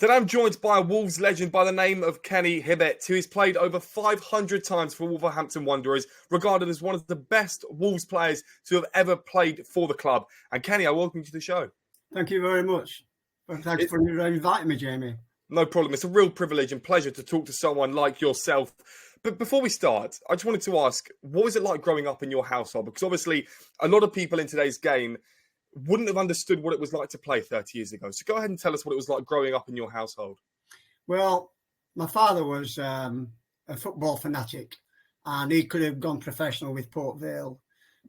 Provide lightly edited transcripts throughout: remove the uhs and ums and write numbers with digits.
Today I'm joined by a Wolves legend by the name of Kenny Hibbitt, who has played over 500 times for Wolverhampton Wanderers, regarded as one of the best Wolves players to have ever played for the club. And Kenny, I welcome you to the show. Thank you very much. Thanks for inviting me, Jamie. No problem. It's a real privilege and pleasure to talk to someone like yourself. But before we start, I just wanted to ask, what was it like growing up in your household? Because obviously a lot of people in today's game wouldn't have understood what it was like to play 30 years ago. So go ahead and tell us what it was like growing up in your household. Well, my father was a football fanatic, and he could have gone professional with Port Vale,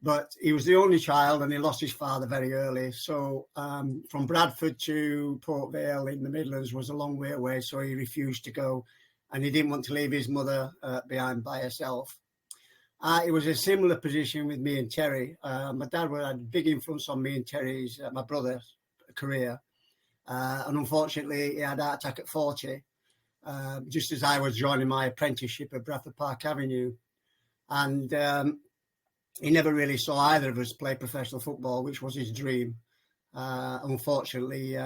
but he was the only child and he lost his father very early. So from Bradford to Port Vale in the Midlands was a long way away, so he refused to go, and he didn't want to leave his mother behind by herself. It was a similar position with me and Terry. My dad had a big influence on me and Terry's, my brother's career. And unfortunately, he had a heart attack at 40, just as I was joining my apprenticeship at Bradford Park Avenue. And he never really saw either of us play professional football, which was his dream. Unfortunately,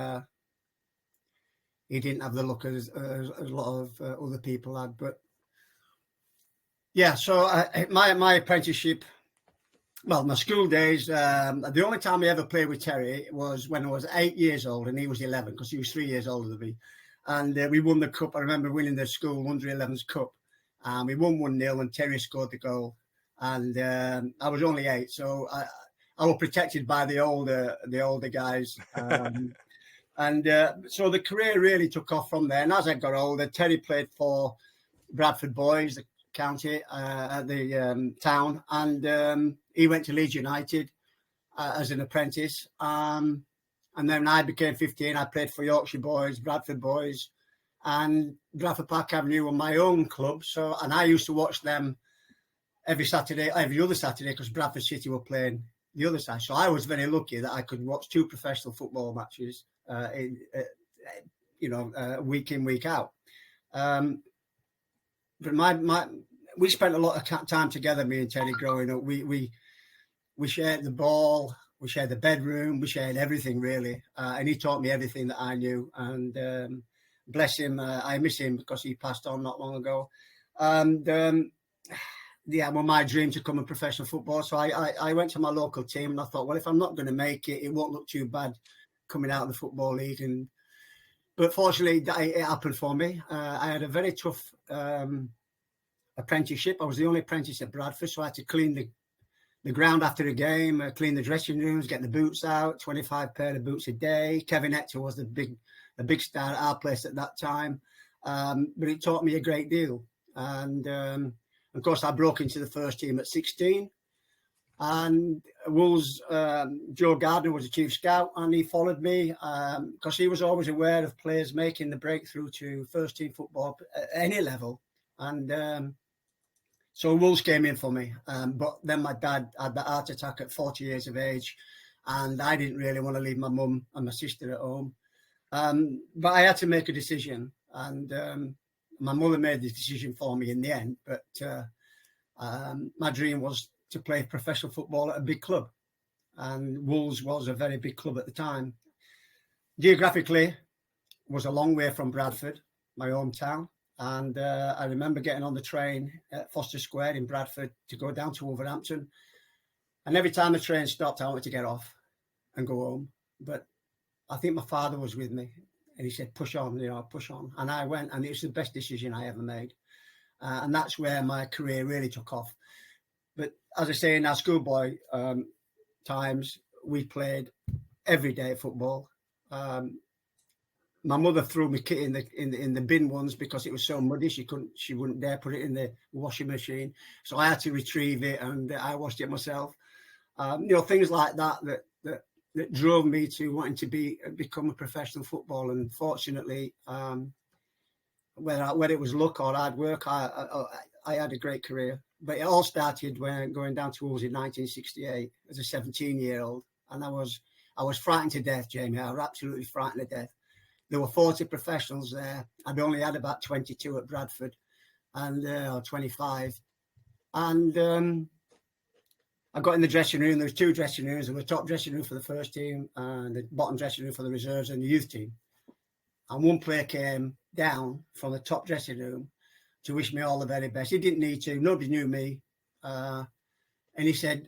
he didn't have the luck as a lot of other people had. But yeah, so my apprenticeship, well, my school days, the only time I ever played with Terry was when I was 8 years old and he was 11, because he was 3 years older than me. And we won the cup. I remember winning the school under-11s cup. We won 1-0 and Terry scored the goal. And I was only 8, so I was protected by the older guys. So the career really took off from there. And as I got older, Terry played for Bradford Boys, the county, at the town, and he went to Leeds United as an apprentice. And then when I became 15, I played for Yorkshire Boys, Bradford Boys, and Bradford Park Avenue were my own club. And I used to watch them every other Saturday, because Bradford City were playing the other side. So I was very lucky that I could watch 2 professional football matches, week in, week out. But we spent a lot of time together, me and Terry, growing up. We shared the ball, we shared the bedroom, we shared everything, really. And he taught me everything that I knew. And bless him, I miss him because he passed on not long ago. And yeah, well, my dream to become a professional footballer. So I went to my local team and I thought, well, if I'm not going to make it, it won't look too bad coming out of the Football League. But fortunately, it happened for me. I had a very tough apprenticeship. I was the only apprentice at Bradford, so I had to clean the ground after the game, clean the dressing rooms, get the boots out, 25 pair of boots a day. Kevin Hector was the big star at our place at that time. But it taught me a great deal. And of course, I broke into the first team at 16. And Wolves, Joe Gardner was the chief scout, and he followed me because he was always aware of players making the breakthrough to first team football at any level. And so Wolves came in for me. But then my dad had that heart attack at 40 years of age, and I didn't really want to leave my mum and my sister at home. But I had to make a decision, and my mother made the decision for me in the end. But my dream was to play professional football at a big club, and Wolves was a very big club at the time. Geographically, was a long way from Bradford, my hometown, and I remember getting on the train at Foster Square in Bradford to go down to Wolverhampton, and every time the train stopped, I wanted to get off and go home. But I think my father was with me, and he said, push on, push on. And I went, and it was the best decision I ever made. And that's where my career really took off. But as I say, in our schoolboy times, we played every day football. My mother threw my kit in the bin once because it was so muddy. She wouldn't dare put it in the washing machine. So I had to retrieve it, and I washed it myself. Things like that drove me to wanting to become a professional footballer. And fortunately, whether it was luck or hard work, I had a great career. But it all started when going down to Wolves in 1968 as a 17-year-old, and I was frightened to death, Jamie. I was absolutely frightened to death. There were 40 professionals there. I'd only had about 22 at Bradford, or 25. And I got in the dressing room. There was 2 dressing rooms. There was a top dressing room for the first team and the bottom dressing room for the reserves and the youth team. And one player came down from the top dressing room to wish me all the very best. He didn't need to. Nobody knew me. And he said,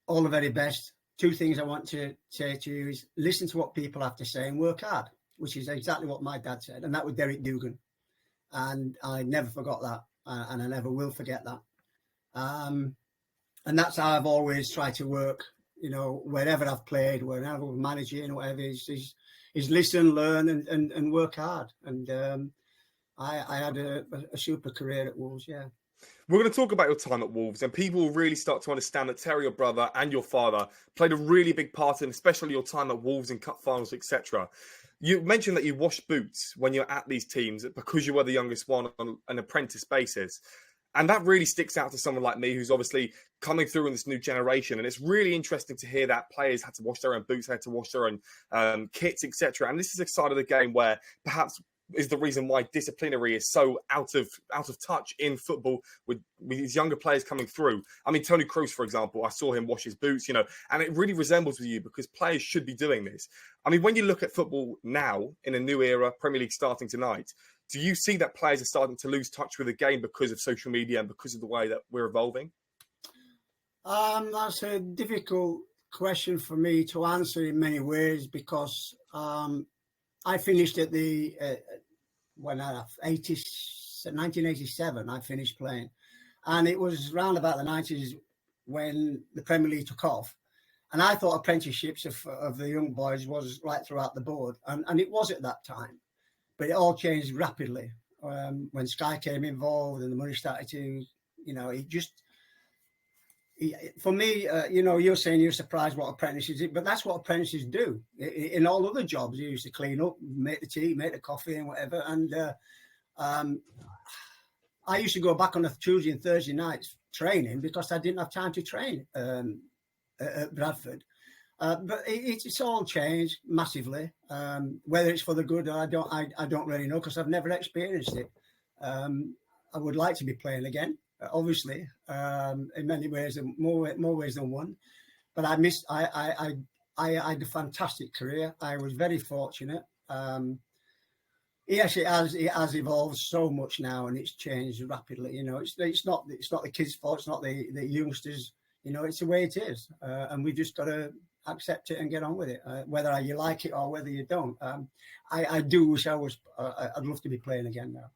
all the very best. Two things I want to say to you is listen to what people have to say and work hard, which is exactly what my dad said. And that was Derek Dugan. And I never forgot that. And I never will forget that. And that's how I've always tried to work, wherever I've played, wherever I'm managing, whatever, is listen, learn, and work hard. And I had a super career at Wolves, yeah. We're going to talk about your time at Wolves, and people will really start to understand that Terry, your brother, and your father played a really big part in, especially your time at Wolves in cup finals, etc. You mentioned that you washed boots when you're at these teams because you were the youngest one on an apprentice basis. And that really sticks out to someone like me who's obviously coming through in this new generation. And it's really interesting to hear that players had to wash their own boots, had to wash their own kits, etc. And this is a side of the game where perhaps is the reason why disciplinary is so out of touch in football with these younger players coming through. I mean, Tony Kroos, for example, I saw him wash his boots, and it really resembles with you because players should be doing this. I mean, when you look at football now in a new era, Premier League starting tonight, do you see that players are starting to lose touch with the game because of social media and because of the way that we're evolving? That's a difficult question for me to answer in many ways because I finished at the 1987. I finished playing, and it was round about the 90s when the Premier League took off. And I thought apprenticeships of the young boys was right throughout the board, and it was at that time. But it all changed rapidly when Sky came involved and the money started to, it just. For me, you're saying you're surprised what apprentices do, but that's what apprentices do. In all other jobs, you used to clean up, make the tea, make the coffee and whatever. And I used to go back on a Tuesday and Thursday nights training because I didn't have time to train at Bradford. But it's all changed massively. Whether it's for the good, I don't really know because I've never experienced it. I would like to be playing again. Obviously, in many ways, more ways than one. But I had a fantastic career. I was very fortunate. It has evolved so much now, and it's changed rapidly. It's not the kids' fault. It's not the youngsters. It's the way it is, and we've just got to accept it and get on with it, whether you like it or whether you don't. I do wish I'd love to be playing again now.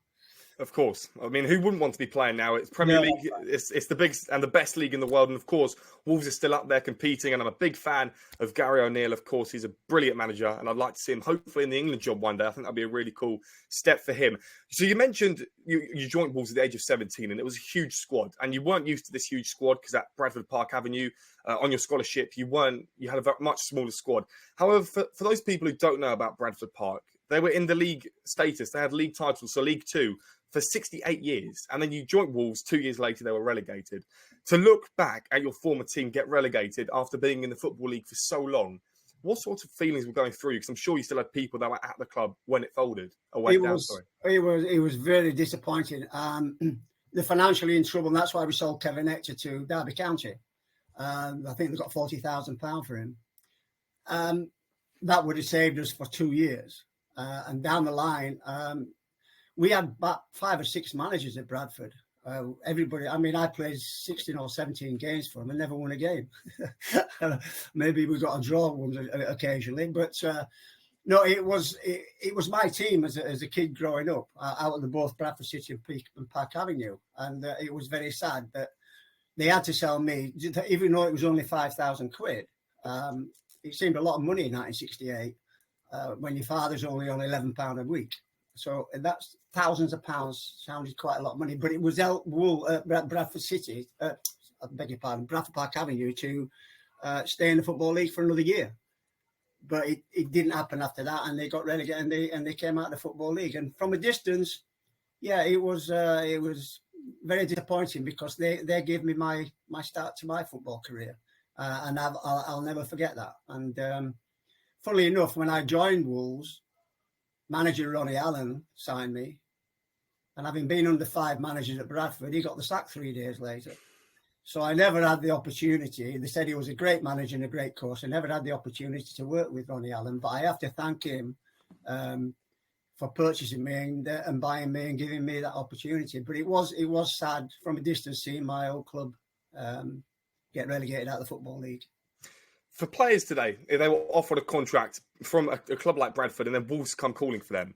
Of course. I mean, who wouldn't want to be playing now? It's Premier League. It's the biggest and the best league in the world. And of course, Wolves are still up there competing. And I'm a big fan of Gary O'Neill. Of course, he's a brilliant manager. And I'd like to see him hopefully in the England job one day. I think that'd be a really cool step for him. So you mentioned you joined Wolves at the age of 17 and it was a huge squad. And you weren't used to this huge squad because at Bradford Park Avenue, on your scholarship, you had a much smaller squad. However, for those people who don't know about Bradford Park, they were in the league status. They had league titles, so League Two, for 68 years. And then you joined Wolves 2 years later, they were relegated. To look back at your former team get relegated after being in the Football League for so long, what sort of feelings were going through you? Because I'm sure you still had people that were at the club when it folded. It was very disappointing. They're financially in trouble, and that's why we sold Kevin Hector to Derby County. I think they got £40,000 for him. That would have saved us for 2 years. And down the line, we had about 5 or 6 managers at Bradford. Everybody, I mean, I played 16 or 17 games for them and never won a game. Maybe we got a draw ones occasionally, but no, it was my team as a kid growing up out of both Bradford City and Park Avenue, and it was very sad that they had to sell me, even though it was only £5,000. It seemed a lot of money in 1968 when your father's only on £11 a week. So that's thousands of pounds, sounded quite a lot of money, but it was Bradford City, I beg your pardon, Bradford Park Avenue to stay in the Football League for another year. But it didn't happen after that, and they got relegated and they came out of the Football League. And from a distance, yeah, it was very disappointing because they gave me my start to my football career, and I'll never forget that. And funnily enough, when I joined Wolves, manager Ronnie Allen signed me, and having been under 5 managers at Bradford, he got the sack 3 days later. So I never had the opportunity. They said he was a great manager and a great coach. I never had the opportunity to work with Ronnie Allen, but I have to thank him for purchasing me and buying me and giving me that opportunity. But it was sad from a distance seeing my old club get relegated out of the Football League. For players today, if they were offered a contract from a club like Bradford and then Wolves come calling for them,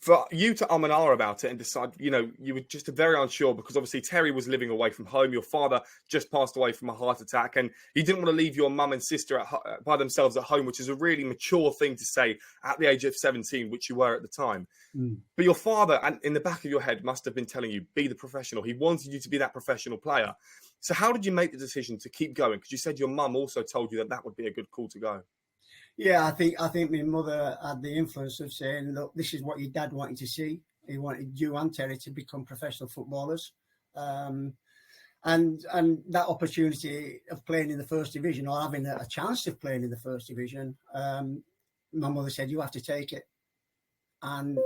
for you to and ah about it and decide, you were just very unsure because obviously Terry was living away from home. Your father just passed away from a heart attack and you didn't want to leave your mum and sister by themselves at home, which is a really mature thing to say at the age of 17, which you were at the time. But your father, and in the back of your head, must have been telling you, be the professional. He wanted you to be that professional player. So how did you make the decision to keep going? Because you said your mum also told you that would be a good call to go. Yeah, I think my mother had the influence of saying, look, this is what your dad wanted to see. He wanted you and Terry to become professional footballers. And that opportunity of playing in the first division or having a chance of playing in the first division, my mother said, you have to take it. And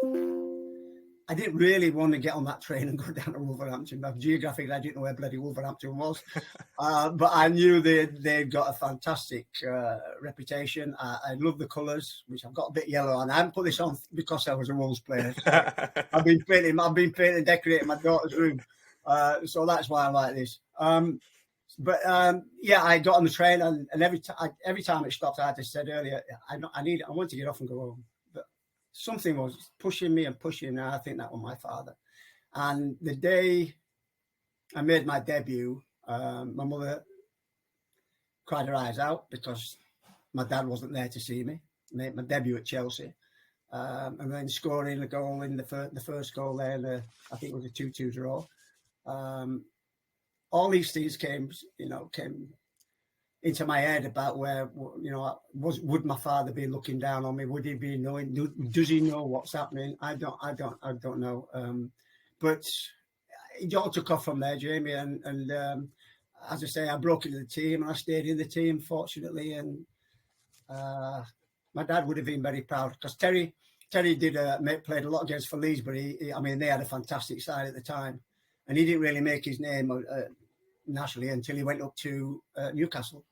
I didn't really want to get on that train and go down to Wolverhampton. Geographically, I didn't know where bloody Wolverhampton was. But I knew they'd got a fantastic reputation. I love the colours, which I've got a bit yellow on. I haven't put this on because I was a Wolves player. I've been painting and decorating my daughter's room. So that's why I like this. But I got on the train and every time it stopped, as I said earlier, I want to get off and go home. Something was pushing me and pushing, and I think that was my father. And the day I made my debut, my mother cried her eyes out because my dad wasn't there to see me. I made my debut at Chelsea. And then scoring a goal in the first goal there, I think it was a 2-2 draw. All these things came into my head about where, would my father be looking down on me? Would he be knowing? Does he know what's happening? I don't know. But it all took off from there, Jamie. And as I say, I broke into the team and I stayed in the team, fortunately. And my dad would have been very proud because Terry played a lot against for Leeds, but they had a fantastic side at the time, and he didn't really make his name nationally until he went up to Newcastle.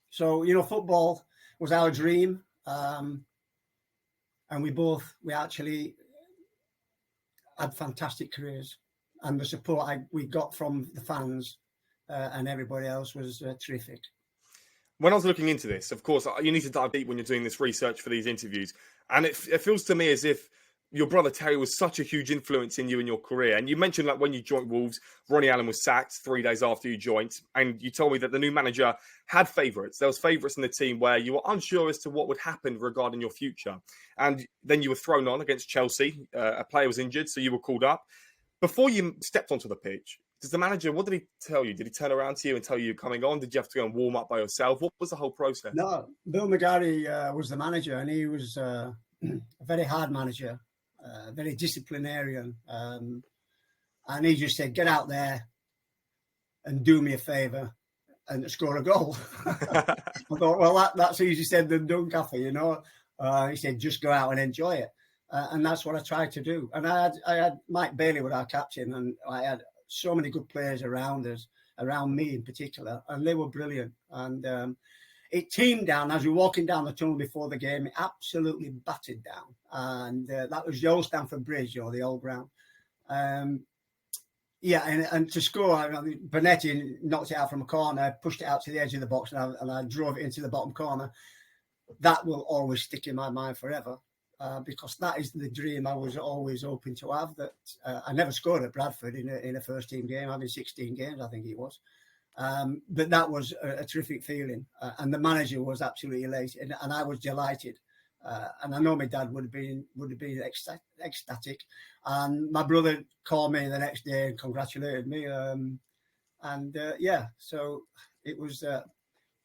So, football was our dream. And we actually had fantastic careers. And the support we got from the fans and everybody else was terrific. When I was looking into this, of course, you need to dive deep when you're doing this research for these interviews. And it feels to me as if your brother Terry was such a huge influence in you in your career. And you mentioned that when you joined Wolves, Ronnie Allen was sacked 3 days after you joined. And you told me that the new manager had favourites. There was favourites in the team where you were unsure as to what would happen regarding your future. And then you were thrown on against Chelsea. A player was injured, so you were called up. Before you stepped onto the pitch, does the manager, what did he tell you? Did he turn around to you and tell you you're coming on? Did you have to go and warm up by yourself? What was the whole process? No, Bill McGarry was the manager, and he was a very hard manager. Very disciplinarian, and he just said, get out there and do me a favour and score a goal. I thought, well, that's easier said than done, Gaffer, he said, just go out and enjoy it. And that's what I tried to do. And I had Mike Bailey was our captain, and I had so many good players around us, around me in particular, and they were brilliant. And it teamed down as we were walking down the tunnel before the game. It absolutely battered down. And that was the old Stamford Bridge, the old ground. And to score, Bonetti knocked it out from a corner, pushed it out to the edge of the box, and I drove it into the bottom corner. That will always stick in my mind forever because that is the dream I was always hoping to have. That I never scored at Bradford in a first-team game, having 16 games, I think it was. But that was a terrific feeling, and the manager was absolutely elated, and I was delighted. And I know my dad would have been ecstatic. And my brother called me the next day and congratulated me. So it was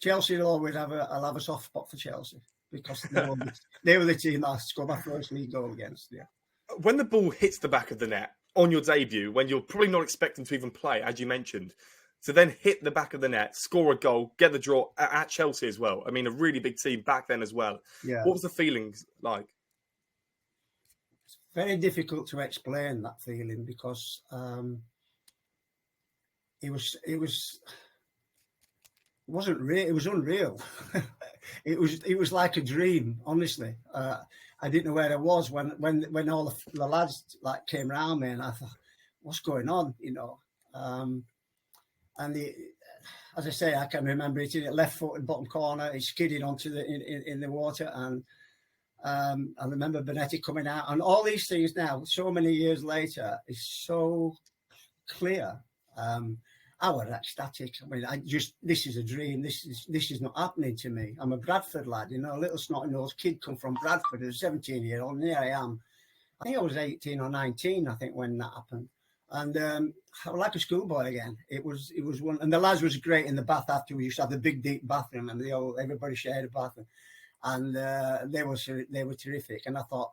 Chelsea. I'll have a soft spot for Chelsea because they were the team I scored my first league goal against. Yeah. When the ball hits the back of the net on your debut, when you're probably not expecting to even play, as you mentioned, to then hit the back of the net, score a goal, get the draw at Chelsea as well. I mean, a really big team back then as well. Yeah. What was the feelings like? It's very difficult to explain that feeling because it wasn't real. It was unreal. It was like a dream, honestly. I didn't know where I was when all the lads like came around me, and I thought, what's going on, you know? And as I say, I can remember it in the left foot in bottom corner. It skidded onto in the water, and I remember Benetti coming out, and all these things now, so many years later, is so clear. I was ecstatic. I mean, this is a dream. This is not happening to me. I'm a Bradford lad, you know, a little snotty-nosed kid come from Bradford, a 17-year-old, and here I am. I think I was 18 or 19, I think, when that happened. And I was like a schoolboy again. It was one, and the lads was great in the bath after. We used to have the big deep bathroom, and everybody shared a bathroom, and they were terrific. And I thought,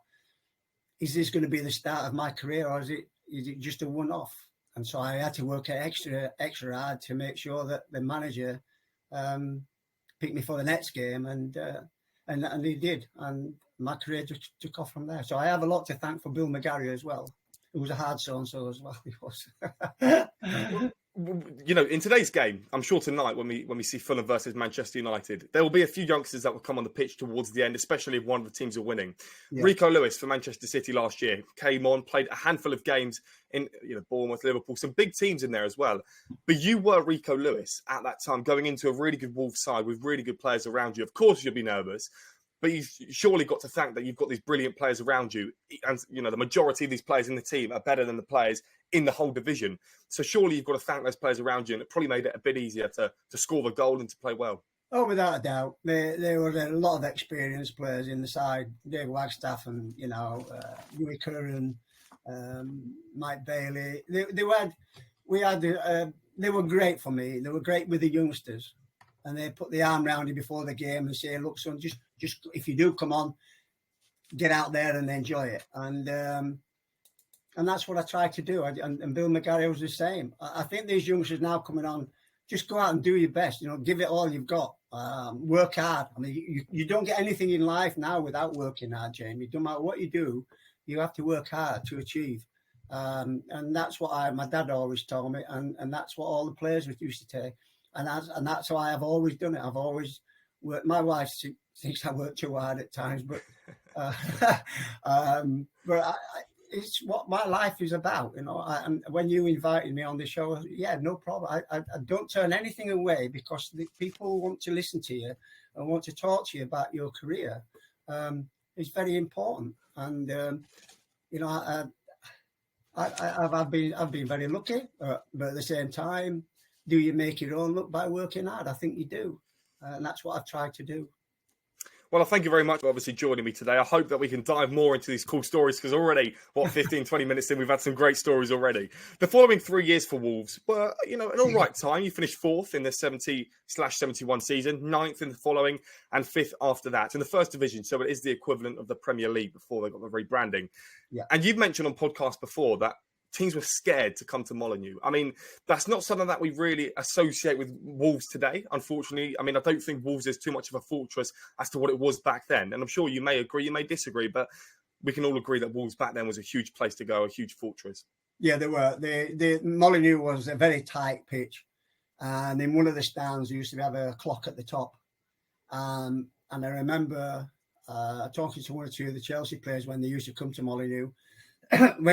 is this going to be the start of my career, or is it just a one-off? And so I had to work extra hard to make sure that the manager picked me for the next game, and he did, and my career just took off from there. So I have a lot to thank for Bill McGarry as well. It was a hard so-and-so as well. He was. You know, in today's game, I'm sure tonight when we see Fulham versus Manchester United, there will be a few youngsters that will come on the pitch towards the end, especially if one of the teams are winning. Yeah. Rico Lewis for Manchester City last year came on, played a handful of games in Bournemouth, Liverpool, some big teams in there as well. But you were Rico Lewis at that time, going into a really good Wolves side with really good players around you. Of course, you'll be nervous. But you've surely got to thank that you've got these brilliant players around you. And, you know, the majority of these players in the team are better than the players in the whole division. So surely you've got to thank those players around you. And it probably made it a bit easier to score the goal and to play well. Oh, without a doubt. There were a lot of experienced players in the side. Dave Wagstaff and, Louis Curran, Mike Bailey. They were great for me. They were great with the youngsters. And they put the arm round you before the game and say, look, son, just if you do come on, get out there and enjoy it. And that's what I tried to do. And Bill McGarry was the same. I think these youngsters now coming on, just go out and do your best. You know, give it all you've got. Work hard. I mean, you don't get anything in life now without working hard, Jamie. No matter what you do, you have to work hard to achieve. And that's what my dad always told me. And that's what all the players used to take. And that's why I've always done it. I've always worked. My wife thinks I work too hard at times, but it's what my life is about, you know. And when you invited me on the show, yeah, no problem. I don't turn anything away because the people want to listen to you and want to talk to you about your career. It's very important, and I've been very lucky, but at the same time. Do you make your own luck by working hard? I think you do. And that's what I've tried to do. Well, thank you very much for obviously joining me today. I hope that we can dive more into these cool stories because already, 15, 20 minutes in, we've had some great stories already. The following 3 years for Wolves were, an all right time. You finished 4th in the 70/71 season, 9th in the following, and 5th after that in the first division. So it is the equivalent of the Premier League before they got the rebranding. Yeah. And you've mentioned on podcasts before that teams were scared to come to Molineux. I mean, that's not something that we really associate with Wolves today, unfortunately. I mean, I don't think Wolves is too much of a fortress as to what it was back then. And I'm sure you may agree, you may disagree, but we can all agree that Wolves back then was a huge place to go, a huge fortress. Yeah, they were. The Molineux was a very tight pitch. And in one of the stands, you used to have a clock at the top. And I remember talking to one or two of the Chelsea players when they used to come to Molineux.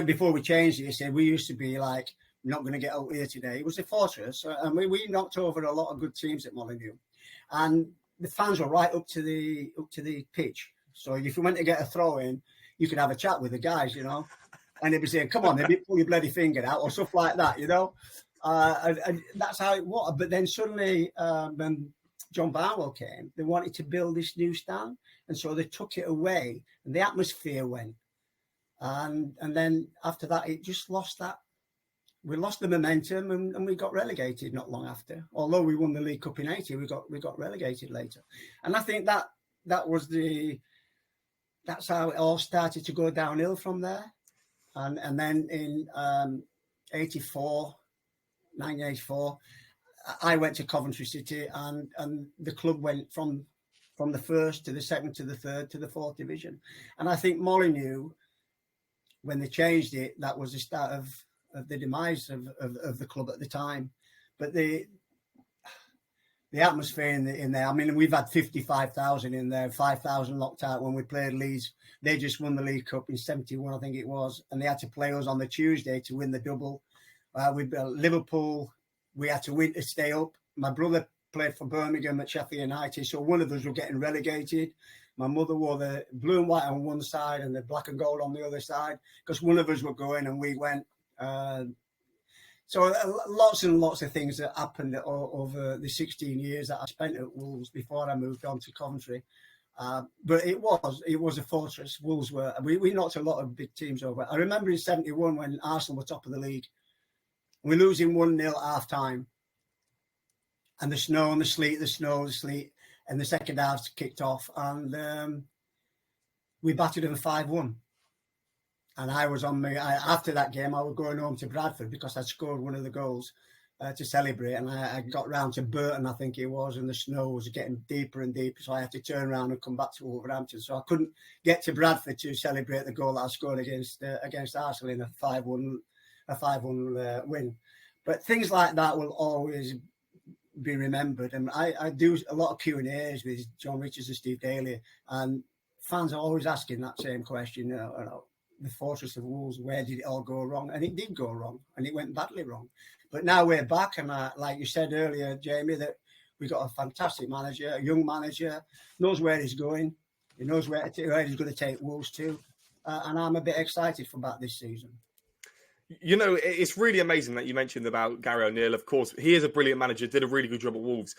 Before we changed it, he said we used to be like, we're not going to get out here today. It was a fortress, and we knocked over a lot of good teams at Molineux, and the fans were right up to the pitch. So if you went to get a throw in, you could have a chat with the guys, you know, and they'd be saying, "Come on, maybe pull your bloody finger out" or stuff like that, you know. And that's how it was. But then suddenly, when John Barnwell came, they wanted to build this new stand, and so they took it away, and the atmosphere went. And then after that, it just lost that. We lost the momentum, and we got relegated not long after. Although we won the League Cup in '80, we got relegated later. And I think that was that's how it all started to go downhill from there. And then in 1984, I went to Coventry City, and the club went from the first to the second to the third to the fourth division. And I think Molineux, when they changed it, that was the start of the demise of the club at the time. But the the atmosphere in there. I mean, we've had 55,000 in there, 5,000 locked out when we played Leeds. They just won the League Cup in 71, I think it was, and they had to play us on the Tuesday to win the double. With Liverpool, we had to win to stay up. My brother played for Birmingham at Sheffield United, so one of us were getting relegated. My mother wore the blue and white on one side and the black and gold on the other side because one of us were going and we went. So lots and lots of things that happened over the 16 years that I spent at Wolves before I moved on to Coventry. But it was a fortress. Wolves were. We knocked a lot of big teams over. I remember in 71 when Arsenal were top of the league. We're losing 1-0 at half time. And the snow and the sleet, and the second half kicked off. And we battered them 5-1. And I was after that game, I was going home to Bradford because I'd scored one of the goals to celebrate. And I got round to Burton, I think it was, and the snow was getting deeper and deeper. So I had to turn around and come back to Wolverhampton. So I couldn't get to Bradford to celebrate the goal that I scored against Arsenal in a 5-1 win. But things like that will always be remembered. And I do a lot of Q&As with John Richards and Steve Daly. And fans are always asking that same question, the fortress of Wolves, where did it all go wrong? And it did go wrong, and it went badly wrong. But now we're back, and like you said earlier, Jamie, that we got a fantastic manager, a young manager, knows where he's going. He knows where he's going to take Wolves to. And I'm a bit excited for about this season. You know, it's really amazing that you mentioned about Gary O'Neill. Of course, he is a brilliant manager, did a really good job at Wolves.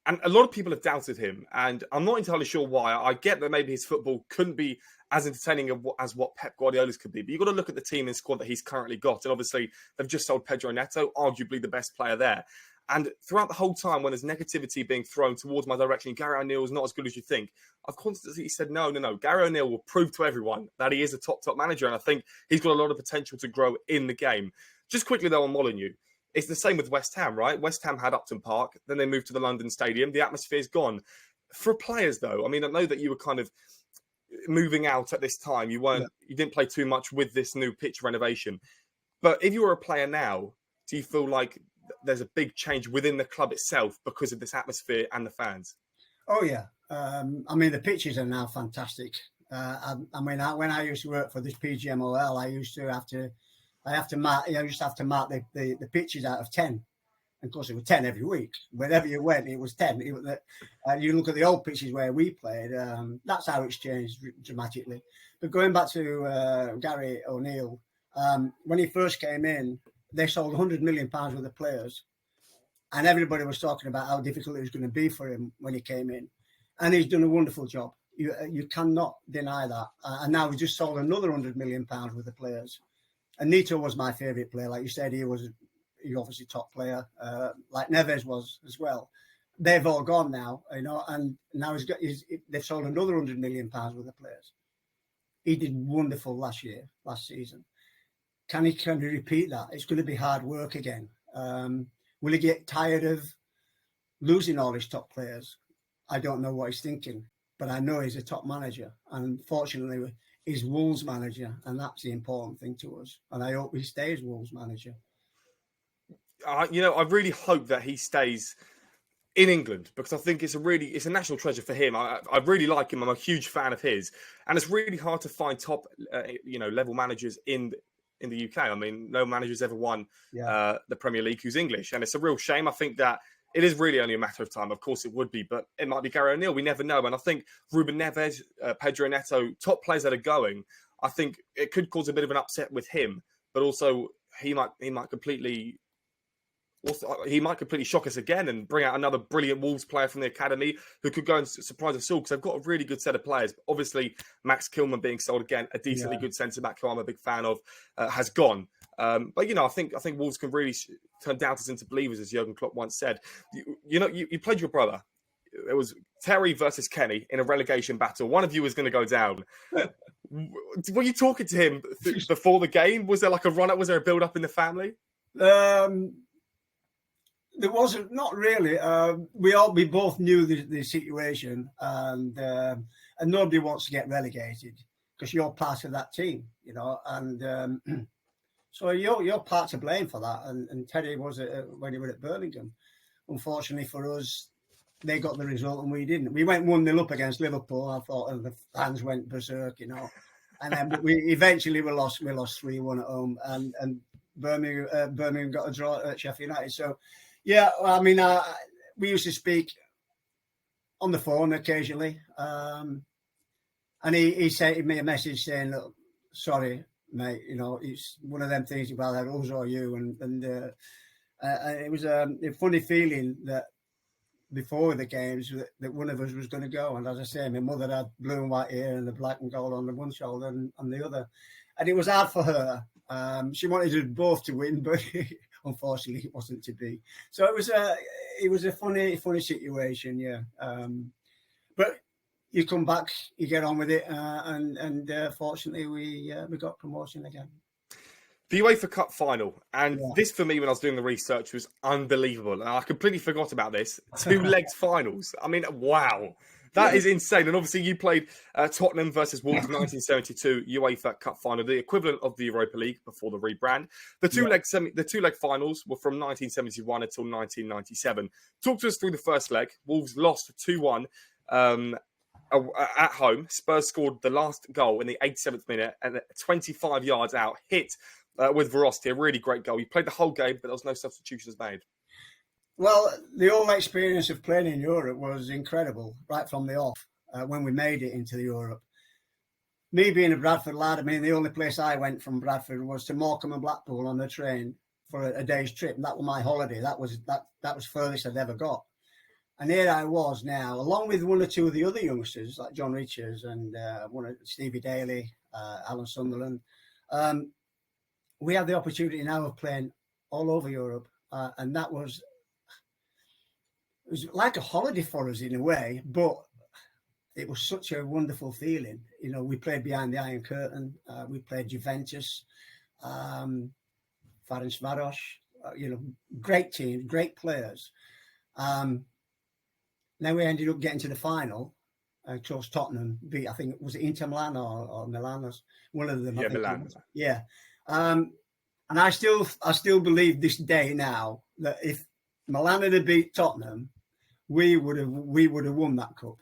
And a lot of people have doubted him, and I'm not entirely sure why. I get that maybe his football couldn't be as entertaining as what Pep Guardiola's could be, but you've got to look at the team and squad that he's currently got. And obviously, they've just sold Pedro Neto, arguably the best player there. And throughout the whole time, when there's negativity being thrown towards my direction, Gary O'Neill is not as good as you think, I've constantly said, no. Gary O'Neill will prove to everyone that he is a top manager, and I think he's got a lot of potential to grow in the game. Just quickly, though, on Molineux. It's the same with West Ham, right? West Ham had Upton Park, then they moved to the London Stadium. The atmosphere's gone. For players, though, I mean, I know that you were kind of moving out at this time. You didn't play too much with this new pitch renovation. But if you were a player now, do you feel like there's a big change within the club itself because of this atmosphere and the fans? Oh, yeah. I mean, the pitches are now fantastic. When I used to work for this PGMOL, I used to have to mark the pitches out of 10. And of course, it was 10 every week. Wherever you went, it was 10. You look at the old pitches where we played, that's how it's changed dramatically. But going back to Gary O'Neill, when he first came in, they sold £100 million worth of players. And everybody was talking about how difficult it was going to be for him when he came in. And he's done a wonderful job. You cannot deny that. And now we just sold another £100 million worth of players. And Neto was my favourite player. Like you said, he obviously top player, like Neves was as well. They've all gone now, and now they've sold another £100 million worth of players. He did wonderful last season. Can he repeat that? It's going to be hard work again. Will he get tired of losing all his top players? I don't know what he's thinking, but I know he's a top manager. And fortunately, he's Wolves manager, and that's the important thing to us. And I hope he stays Wolves manager. I really hope that he stays in England, because I think it's a national treasure for him. I really like him. I'm a huge fan of his, and it's really hard to find top, level managers in the UK. I mean, no manager's ever won the Premier League who's English, and it's a real shame. I think that it is really only a matter of time. Of course, it would be, but it might be Gary O'Neill. We never know. And I think Ruben Neves, Pedro Neto, top players that are going, I think it could cause a bit of an upset with him, but also he might completely shock us again and bring out another brilliant Wolves player from the academy who could go and surprise us all, because they've got a really good set of players. But obviously, Max Kilman being sold again, a decently good centre-back who I'm a big fan of, has gone. But I think Wolves can really turn doubters into believers, as Jurgen Klopp once said. You played your brother. It was Terry versus Kenny in a relegation battle. One of you was going to go down. Were you talking to him before the game? Was there like a run-up? Was there a build-up in the family? There wasn't, not really. We both knew the situation, and nobody wants to get relegated because you're part of that team, and so you're part to blame for that. And Teddy was when he was at Birmingham. Unfortunately for us, they got the result and we didn't. We went 1-0 up against Liverpool. I thought the fans went berserk, you know. And then but we eventually lost 3-1 at home, and Birmingham got a draw at Sheffield United. So, yeah, I mean, we used to speak on the phone occasionally, and he sent me a message saying, "Look, sorry, mate, you know, it's one of them things about that us or you," and it was a funny feeling that before the games that one of us was going to go. And as I say, my mother had blue and white hair and the black and gold on the one shoulder and on the other. And it was hard for her. She wanted us both to win, but unfortunately it wasn't to be. So it was a funny situation, yeah. But you come back, you get on with it, and fortunately we got promotion again. The UEFA Cup final, and this for me when I was doing the research was unbelievable. And I completely forgot about this. 2-legged finals. I mean, wow. That is insane. And obviously you played Tottenham versus Wolves 1972 UEFA Cup final, the equivalent of the Europa League before the rebrand. The two-leg finals were from 1971 until 1997. Talk to us through the first leg. Wolves lost 2-1 at home. Spurs scored the last goal in the 87th minute and 25 yards out, hit with veracity, a really great goal. You played the whole game, but there was no substitutions made. Well, the whole experience of playing in Europe was incredible, right from the off, when we made it into Europe. Me being a Bradford lad, I mean, the only place I went from Bradford was to Morecambe and Blackpool on the train for a day's trip, and that was my holiday. That was furthest I'd ever got. And here I was now, along with one or two of the other youngsters, like John Richards and Stevie Daly, Alan Sunderland. We had the opportunity now of playing all over Europe, and it was like a holiday for us in a way, but it was such a wonderful feeling. You know, we played behind the Iron Curtain. We played Juventus, Ferencváros, great teams, great players. Then we ended up getting to the final. Chose Tottenham beat, I think, was it Inter Milan or Milan? One of them. Yeah, Milan. Yeah. And I still believe this day now that if Milan had beat Tottenham, we would have won that cup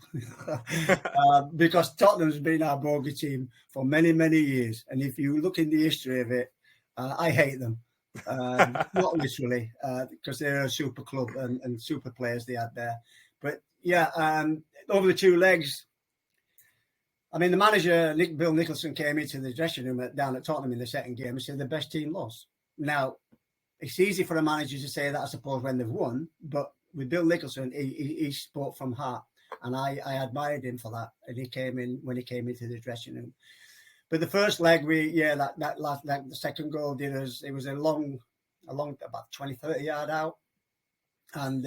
because Tottenham's been our bogey team for many, many years. And if you look in the history of it, I hate them. Not literally, because they're a super club and super players they had there. But yeah, over the 2 legs, I mean, the manager, Bill Nicholson, came into the dressing room down at Tottenham in the second game and said the best team lost. Now, it's easy for a manager to say that, I suppose, when they've won, but with Bill Nicholson, he spoke from heart, and I admired him for that. And he came in when he came into the dressing room. But the first leg, the second goal did us. It was a long, about 20, 30 yard out, and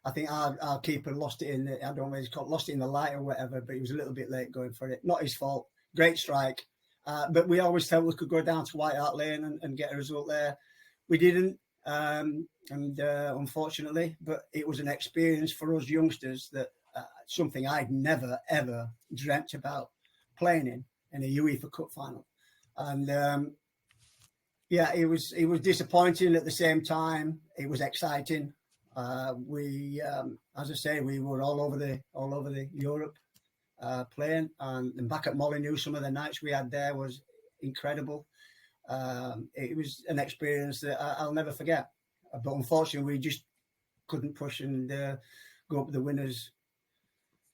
I think our keeper lost it in. I don't know what it's called, lost it in the light or whatever. But he was a little bit late going for it. Not his fault. Great strike, but we always felt we could go down to White Hart Lane and get a result there. We didn't. Unfortunately, but it was an experience for us youngsters that something I'd never ever dreamt about playing in a UEFA Cup final, and it was disappointing at the same time. It was exciting. We, as I say, we were all over the Europe playing, and back at Molineux, some of the nights we had there was incredible. It was an experience that I'll never forget. But unfortunately, we just couldn't push and go up the winners,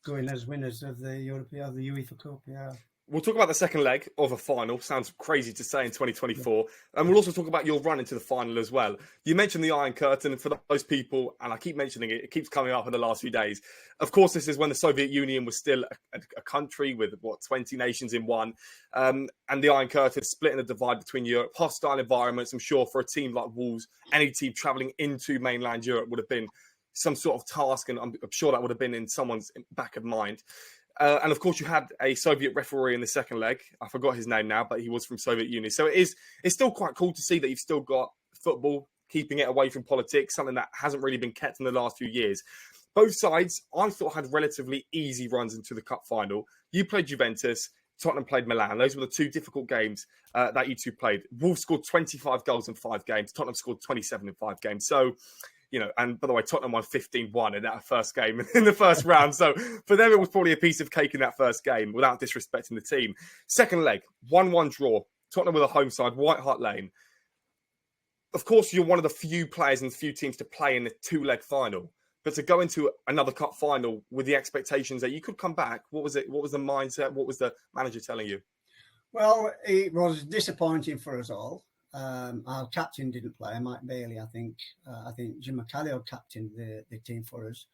going as winners of the UEFA Cup. Yeah. We'll talk about the second leg of a final. Sounds crazy to say in 2024. And we'll also talk about your run into the final as well. You mentioned the Iron Curtain. For those people, and I keep mentioning it, it keeps coming up in the last few days. Of course, this is when the Soviet Union was still a country with, 20 nations in one. And the Iron Curtain splitting the divide between Europe. Hostile environments, I'm sure, for a team like Wolves, any team travelling into mainland Europe would have been some sort of task. And I'm sure that would have been in someone's back of mind. And of course, you had a Soviet referee in the second leg. I forgot his name now, but he was from Soviet Union. So it's still quite cool to see that you've still got football, keeping it away from politics, something that hasn't really been kept in the last few years. Both sides, I thought, had relatively easy runs into the cup final. You played Juventus, Tottenham played Milan. Those were the 2 difficult games that you two played. Wolves scored 25 goals in 5 games. Tottenham scored 27 in 5 games. So and by the way, Tottenham won 15-1 in that first game in the first round. So for them, it was probably a piece of cake in that first game without disrespecting the team. Second leg, 1-1 draw. Tottenham with a home side, White Hart Lane. Of course, you're one of the few players and few teams to play in the 2-leg final. But to go into another cup final with the expectations that you could come back, what was it? What was the mindset? What was the manager telling you? Well, it was disappointing for us all. Our captain didn't play, Mike Bailey, I think. I think Jim McCreedy captained the team for us.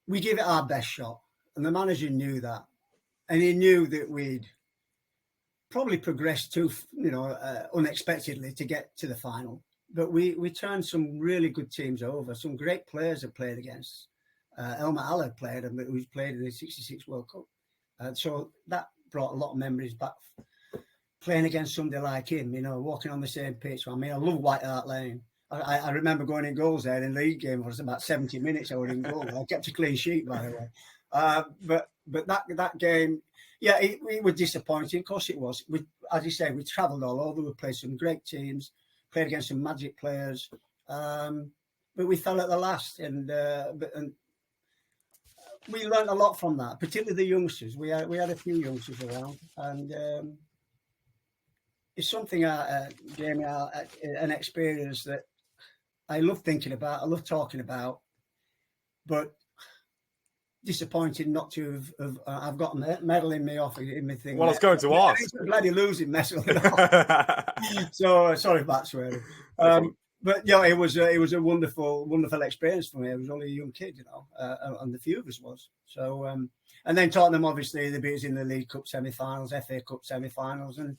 We gave it our best shot, and the manager knew that. And he knew that we'd probably progressed too, unexpectedly to get to the final. But we turned some really good teams over. Some great players have played against. Elmer Allard played, who's played in the '66 World Cup. So that brought a lot of memories back. Playing against somebody like him, walking on the same pitch. I mean, I love White Hart Lane. I remember going in goals there in the league game. It was about 70 minutes I was in goal. I kept a clean sheet, by the way. But that game, yeah, it was disappointing. Of course it was. As you say, we travelled all over. We played some great teams. Played against some magic players, but we fell at the last, and we learned a lot from that. Particularly the youngsters. We had a few youngsters around, and it's something, Jamie, an experience that I love thinking about. I love talking about, but disappointed not to have. I've got a medal in me off in my thing. Well, I was going to ask. It's a bloody losing medal. So sorry about swearing. But yeah, it was a wonderful experience for me. I was only a young kid, and the few of us was. So and then Tottenham, obviously, they beat us in the League Cup semi-finals, FA Cup semi-finals, and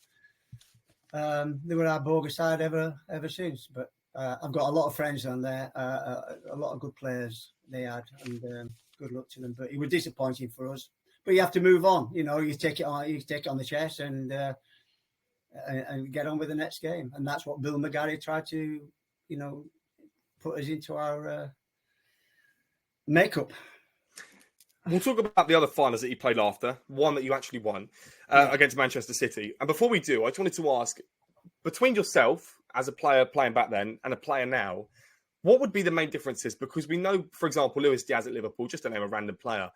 they were our bogus side ever since. But I've got a lot of friends on there, a lot of good players they had, and good luck to them. But it was disappointing for us. But you have to move on. You take it on the chest and get on with the next game. And that's what Bill McGarry tried to, put us into our makeup. We'll talk about the other finals that you played after, one that you actually won against Manchester City. And before we do, I just wanted to ask, between yourself as a player playing back then and a player now, what would be the main differences? Because we know, for example, Luis Diaz at Liverpool, just to name a random player,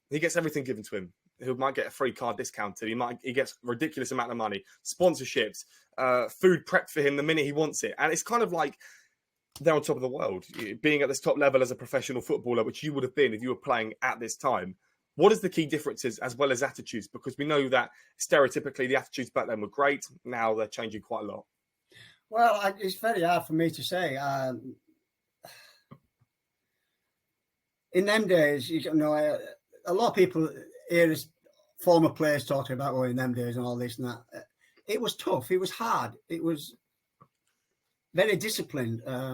he gets everything given to him. He might get a free card discounted. He gets a ridiculous amount of money, sponsorships, food prepped for him the minute he wants it. And it's kind of like they're on top of the world. Being at this top level as a professional footballer, which you would have been if you were playing at this time. What is the key differences as well as attitudes? Because we know that stereotypically the attitudes back then were great. Now they're changing quite a lot. Well, it's very hard for me to say. In them days, a lot of people hear former players talking about, in them days and all this and that. It was tough. It was hard. It was very disciplined. I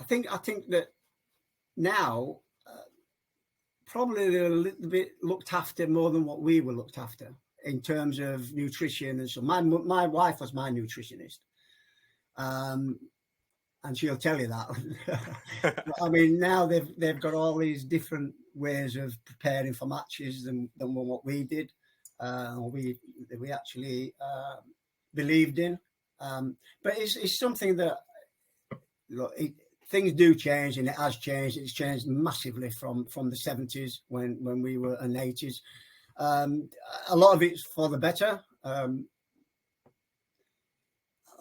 think that now probably they're a little bit looked after more than what we were looked after in terms of nutrition and so. My wife was my nutritionist. And she'll tell you that. I mean, now they've got all these different ways of preparing for matches than what we did. We actually believed in. But it's something that things do change, and it has changed. It's changed massively from the 70s when we were in the 80s. A lot of it's for the better.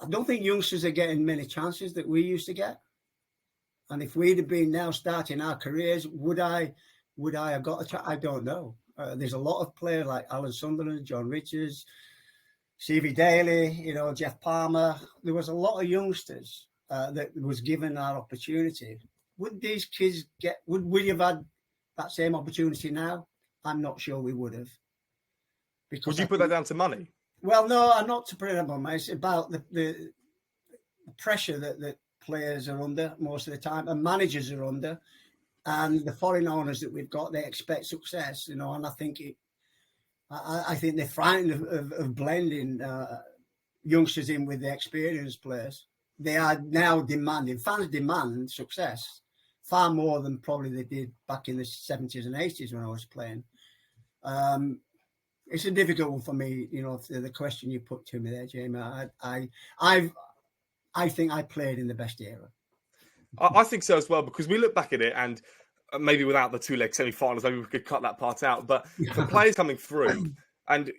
I don't think youngsters are getting many chances that we used to get. And if we'd have been now starting our careers, would I have got a chance? I don't know. There's a lot of players like Alan Sunderland, John Richards, C.V. Daly, Jeff Palmer. There was a lot of youngsters that was given our opportunity. Would these kids would we have had that same opportunity now? I'm not sure we would have. Because would you put that down to money? Well, no, I'm not to put it up on. It's about the pressure that players are under most of the time, and managers are under, and the foreign owners that we've got. They expect success, and I think I think they're frightened of blending youngsters in with the experienced players. They are now demanding. Fans demand success far more than probably they did back in the 70s and 80s when I was playing. It's a difficult one for me, the question you put to me there, Jamie. I think I played in the best era. I think so as well, because we look back at it and maybe without the two-leg semi-finals, maybe we could cut that part out. But for players coming through, and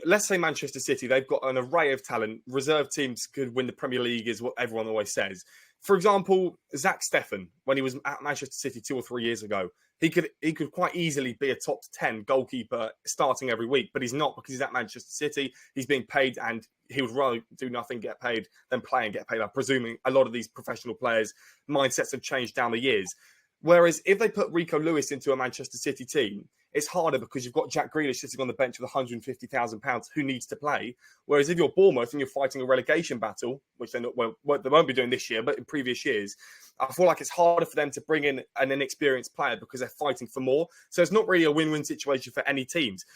let's say Manchester City, they've got an array of talent. Reserve teams could win the Premier League, is what everyone always says. For example, Zach Steffen, when he was at Manchester City 2 or 3 years ago, he could quite easily be a top 10 goalkeeper starting every week, but he's not, because he's at Manchester City. He's being paid, and he would rather do nothing, get paid, than play and get paid. I'm presuming a lot of these professional players' mindsets have changed down the years. Whereas if they put Rico Lewis into a Manchester City team, it's harder because you've got Jack Grealish sitting on the bench with £150,000 who needs to play. Whereas if you're Bournemouth and you're fighting a relegation battle, which they won't be doing this year, but in previous years, I feel like it's harder for them to bring in an inexperienced player because they're fighting for more. So it's not really a win-win situation for any teams.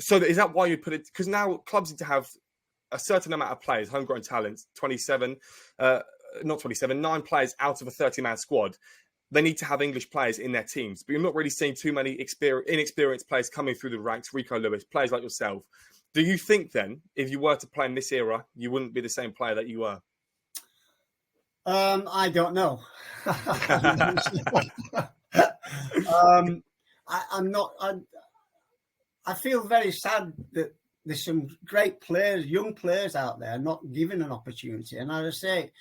So is that why you put it? Because now clubs need to have a certain amount of players, homegrown talents, 9 players out of a 30-man squad. They need to have English players in their teams. But you're not really seeing too many inexperienced players coming through the ranks, Rico Lewis, players like yourself. Do you think then, if you were to play in this era, you wouldn't be the same player that you were? I don't know. I'm not. I feel very sad that there's some great players, young players out there, not given an opportunity. And as I say,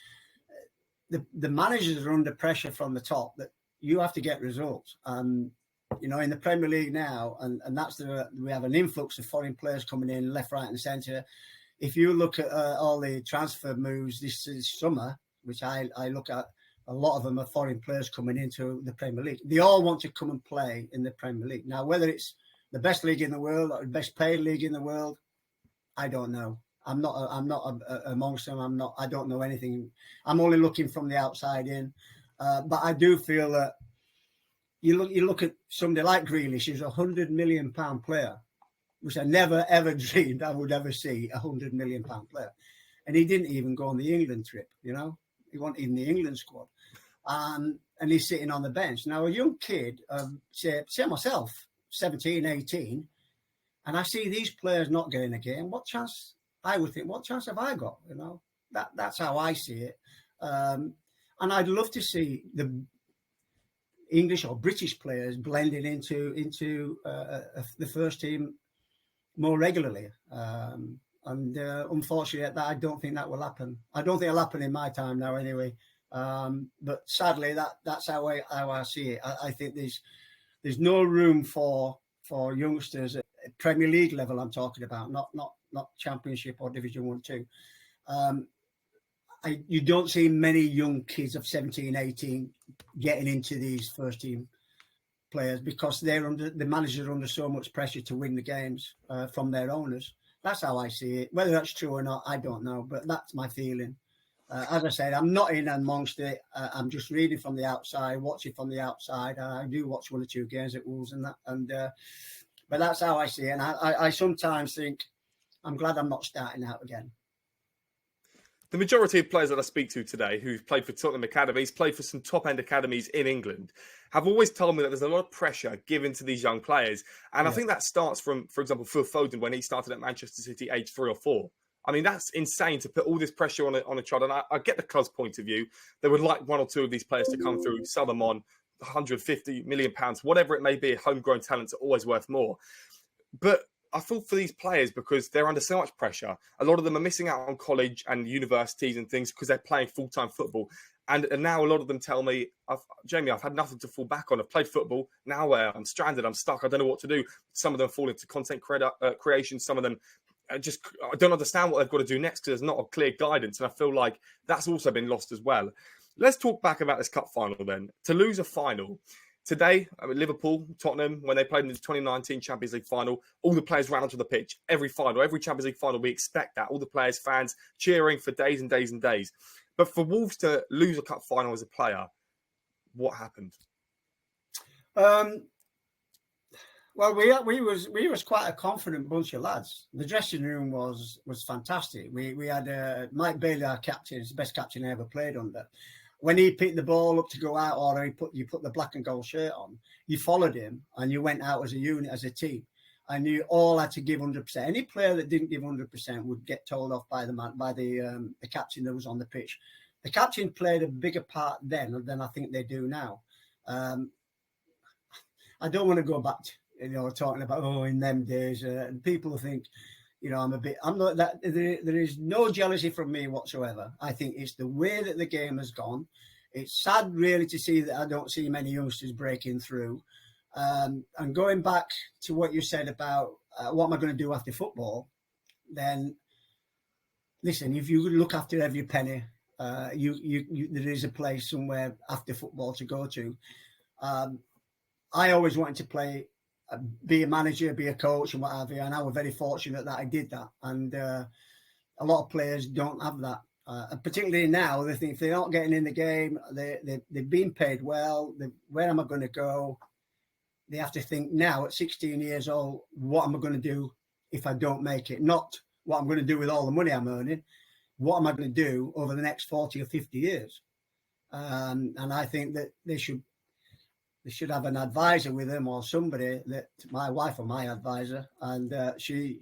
the managers are under pressure from the top that you have to get results. In the Premier League now, and we have an influx of foreign players coming in left, right, and centre. If you look at all the transfer moves this summer, which I look at, a lot of them are foreign players coming into the Premier League. They all want to come and play in the Premier League. Now, whether it's the best league in the world or the best paid league in the world, I don't know. I'm not amongst them. I don't know anything. I'm only looking from the outside in. But I do feel that you look at somebody like Grealish, who's £100 million player, which I never ever dreamed I would ever see, £100 million player. And he didn't even go on the England trip, He wasn't in the England squad. And he's sitting on the bench. Now, a young kid, say myself, 17, 18, and I see these players not getting a game. What chance have I got? That's how I see it. And I'd love to see the English or British players blending into the first team more regularly. Unfortunately, I don't think that will happen. I don't think it'll happen in my time now, anyway. But sadly, that's how I see it. I think there's no room for youngsters at Premier League level. I'm talking about not Championship or Division 1, 2. You don't see many young kids of 17, 18 getting into these first team players because the managers are under so much pressure to win the games from their owners. That's how I see it. Whether that's true or not, I don't know, but that's my feeling. As I said, I'm not in amongst it. I'm just reading from the outside, watching from the outside. I do watch 1 or 2 games at Wolves and that, but that's how I see it. And I sometimes think I'm glad I'm not starting out again. The majority of players that I speak to today who've played for Tottenham Academies, played for some top-end academies in England, have always told me that there's a lot of pressure given to these young players. And I think that starts from, for example, Phil Foden when he started at Manchester City age 3 or 4. I mean, that's insane to put all this pressure on a child. And I get the club's point of view. They would like 1 or 2 of these players to come through, sell them on £150 million, whatever it may be. Homegrown talents are always worth more. But I feel for these players because they're under so much pressure. A lot of them are missing out on college and universities and things because they're playing full-time football. And now a lot of them tell me, Jamie, I've had nothing to fall back on. I've played football. Now I'm stranded. I'm stuck. I don't know what to do. Some of them fall into content creation. Some of them I don't understand what they've got to do next because there's not a clear guidance. And I feel like that's also been lost as well. Let's talk back about this cup final then. To lose a final. Today, Liverpool, Tottenham, when they played in the 2019 Champions League final, all the players ran onto the pitch. Every Champions League final, we expect that. All the players, fans, cheering for days and days and days. But for Wolves to lose a cup final as a player, what happened? Well, we was quite a confident bunch of lads. The dressing room was fantastic. We had Mike Bailey, our captain, is the best captain I ever played under. When he picked the ball up to go out, or you put the black and gold shirt on, you followed him and you went out as a unit, as a team. I knew all had to give 100%. Any player that didn't give 100% would get told off by the captain that was on the pitch. The captain played a bigger part then than I think they do now. I don't want to go back to, talking about, in them days. People think, I'm not that. There is no jealousy from me whatsoever. I think it's the way that the game has gone. It's sad, really, to see that I don't see many youngsters breaking through. And going back to what you said about what am I going to do after football, then listen, if you look after every penny, there is a place somewhere after football to go to. I always wanted to be a manager, be a coach and what have you, and I was very fortunate that I did that. And a lot of players don't have that. Particularly now, they think if they're not getting in the game, they've been paid well, where am I going to go? They have to think now at 16 years old, what am I going to do if I don't make it? Not what I'm going to do with all the money I'm earning. What am I going to do over the next 40 or 50 years? And I think that they should have an advisor with them or somebody. That my wife or my advisor, and she's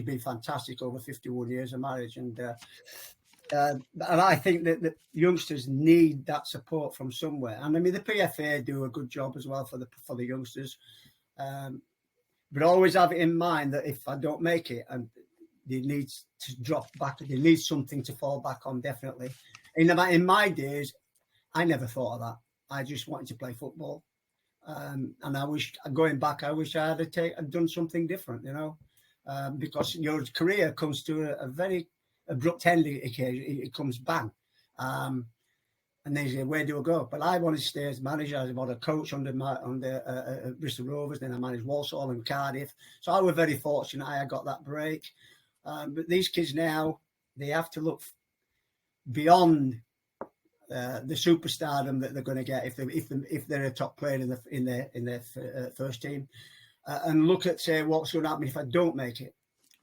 been fantastic over 51 years of marriage, and I think that youngsters need that support from somewhere. And I mean, the PFA do a good job as well for the youngsters, but always have it in mind that if I don't make it, and they need to drop back, they need something to fall back on. Definitely, in my days, I never thought of that. I just wanted to play football, and I wish I had done something different, because your career comes to a very abrupt end. Occasion it comes bang, and then you say, where do I go? But I wanted to stay as manager. I was a coach under Bristol Rovers, then I managed Walsall and Cardiff. So I was very fortunate I got that break. But these kids now, they have to look beyond the superstardom that they're going to get if they're a top player in their first team, and look at, say, what's going to happen if I don't make it,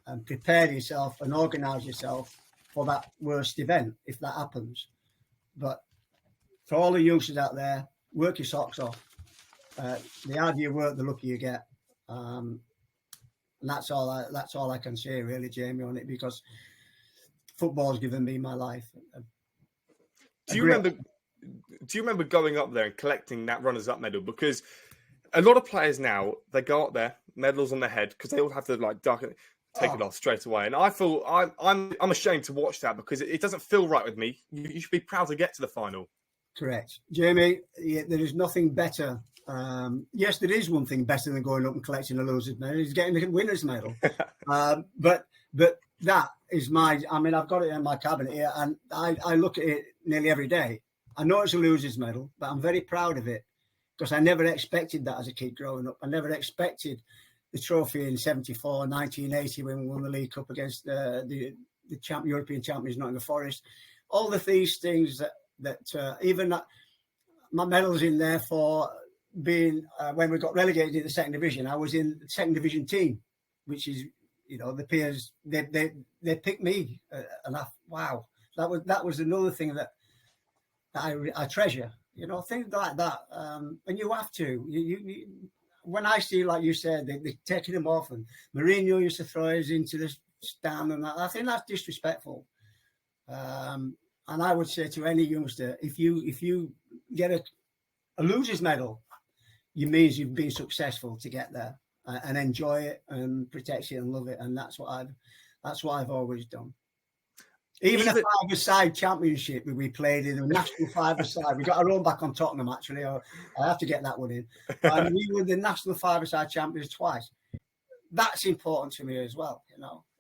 and prepare yourself and organise yourself for that worst event if that happens. But for all the youngsters out there, work your socks off. The harder you work, the luckier you get. And that's all I can say, really, Jamie, on it, because football's given me my life. Do you remember going up there and collecting that runners-up medal? Because a lot of players now, they go up there, medals on their head, because they all have to take it off straight away. And I feel I'm ashamed to watch that, because it doesn't feel right with me. You should be proud to get to the final. Correct, Jamie. There is nothing better. Yes, there is one thing better than going up and collecting a loser's medal. Is getting the winner's medal. But that is I've got it in my cabinet here, and I look at it nearly every day. I know it's a loser's medal, but I'm very proud of it, because I never expected that as a kid growing up. I never expected the trophy in 74, 1980, when we won the League Cup against the European champions, Nottingham Forest. All of these things that even my medals in there for being, when we got relegated in the second division, I was in the second division team, which is, the peers, they picked me, and wow, that was another thing that I treasure, things like that. And you have to, you when I see, like you said, they're taking them off, and Mourinho used to throw us into the stand, and that, I think that's disrespectful. And I would say to any youngster, if you get a loser's medal, it means you've been successful to get there, and enjoy it and protect it and love it. And that's what I've always done. Even a five-a-side championship we played in, a national five-a-side. We got our own back on Tottenham, actually. I have to get that one in. And we were the national five-a-side champions twice. That's important to me as well.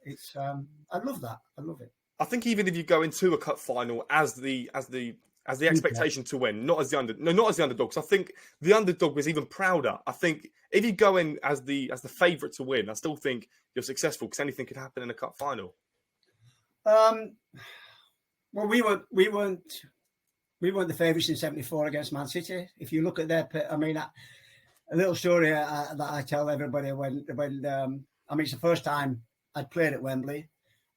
It's I love that. I love it. I think even if you go into a cup final as the expectation to win, not as the underdog, because I think the underdog was even prouder. I think if you go in as the favourite to win, I still think you're successful, because anything could happen in a cup final. Well, we weren't the favourites in '74 against Man City. If you look at their, a little story that I tell everybody when it's the first time I'd played at Wembley,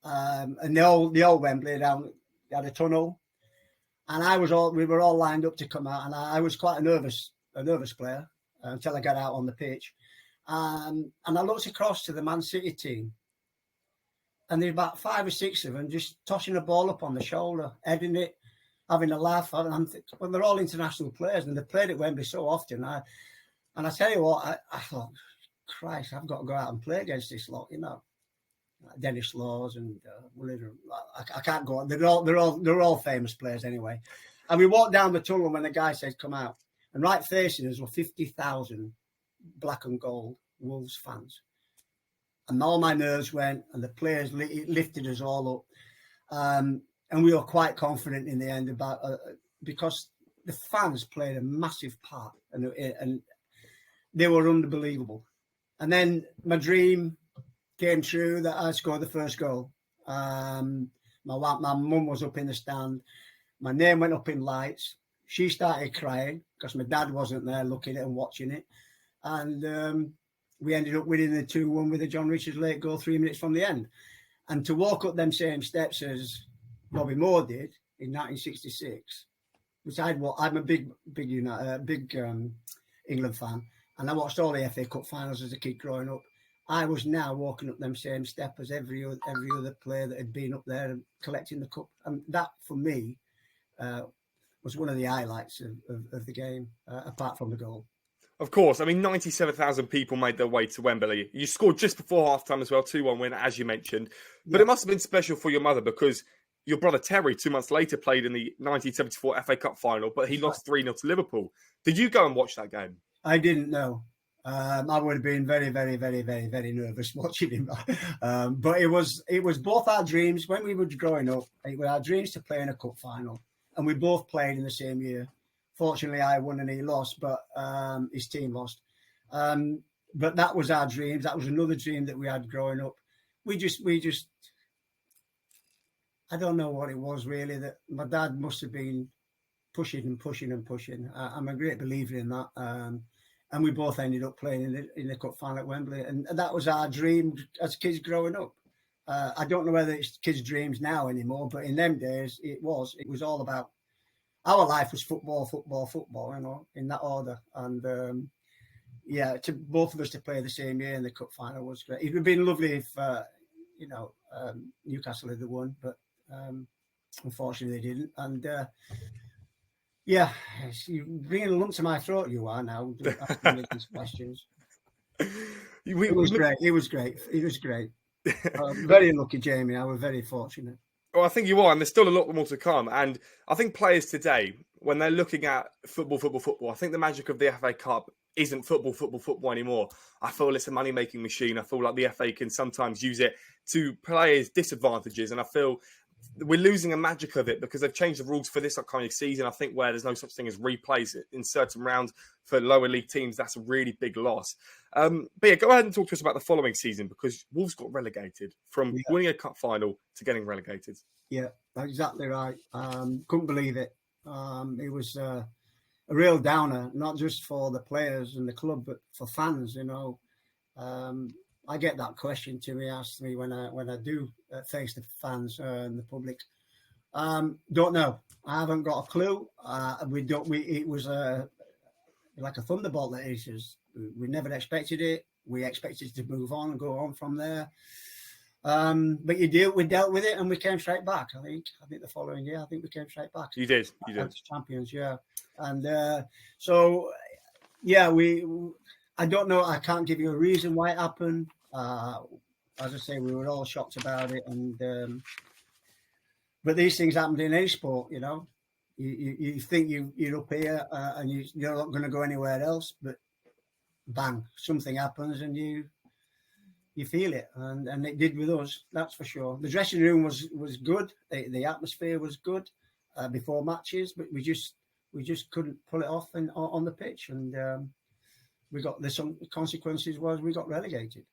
and the old Wembley down had a tunnel, and we were all lined up to come out, and I was quite a nervous player until I got out on the pitch, And I looked across to the Man City team, and there's about 5 or 6 of them just tossing a ball up on the shoulder, heading it, having a laugh. And I'm thinking, well, they're all international players, and they've played at Wembley so often. And I tell you what, I thought, Christ, I've got to go out and play against this lot, you know. Dennis Laws and I can't go on. They're all famous players anyway. And we walked down the tunnel when the guy said, "Come out." And right facing us were 50,000 black and gold Wolves fans. And all my nerves went, and the players lifted us all up. And we were quite confident in the end about because the fans played a massive part, and they were unbelievable. And then my dream came true that I scored the first goal. My mum was up in the stand. My name went up in lights. She started crying because my dad wasn't there looking at it and watching it. And we ended up winning the 2-1 with a John Richards late goal 3 minutes from the end. And to walk up them same steps as Bobby Moore did in 1966, which I'm a big England fan, and I watched all the FA Cup finals as a kid growing up. I was now walking up them same step as every other player that had been up there and collecting the cup, and that for me was one of the highlights of the game, apart from the goal. Of course, I mean, 97,000 people made their way to Wembley. You scored just before half-time as well, 2-1 win, as you mentioned. But it must have been special for your mother because your brother Terry, 2 months later, played in the 1974 FA Cup final, but he lost 3-0 to Liverpool. Did you go and watch that game? I didn't know. I would have been very, very, very, very, very nervous watching him. But it was both our dreams when we were growing up. It was our dreams to play in a cup final, and we both played in the same year. Fortunately, I won and he lost, but his team lost. But that was our dreams. That was another dream that we had growing up. We just, I don't know what it was really. That my dad must have been pushing and pushing and pushing. I'm a great believer in that. And we both ended up playing in the cup final at Wembley, and that was our dream as kids growing up. I don't know whether it's kids' dreams now anymore, but in them days it was all about. Our life was football, you know, in that order. And to both of us to play the same year in the cup final was great. It would have been lovely if Newcastle had won, but unfortunately they didn't. And you're bringing a lump to my throat. You are now asking me these questions. It was great. Very lucky, Jamie. I was very fortunate. Well, I think you are, and there's still a lot more to come. And I think players today, when they're looking at football, I think the magic of the FA Cup isn't football anymore. I feel it's a money-making machine. I feel like the FA can sometimes use it to players' disadvantages, and I feel we're losing a magic of it because they've changed the rules for this upcoming season. I think where there's no such thing as replays in certain rounds for lower league teams, that's a really big loss. But yeah, go ahead and talk to us about the following season because Wolves got relegated from winning a cup final to getting relegated. Yeah, exactly right. Couldn't believe it. It was a real downer, not just for the players and the club, but for fans, you know. I get that question to me, asked me when I do face the fans and the public. Don't know. I haven't got a clue. It was like a thunderbolt that hit us. We never expected it. We expected to move on and go on from there. But we dealt with it and we came straight back. I think the following year, we came straight back. You did. As champions, yeah. And I don't know. I can't give you a reason why it happened. As I say, we were all shocked about it, and but these things happened in any sport, you know. You think you're up here and you're not going to go anywhere else, but bang, something happens and you feel it, and it did with us. That's for sure. The dressing room was good. The atmosphere was good before matches, but we just couldn't pull it off on the pitch, and we got some consequences. Was we got relegated.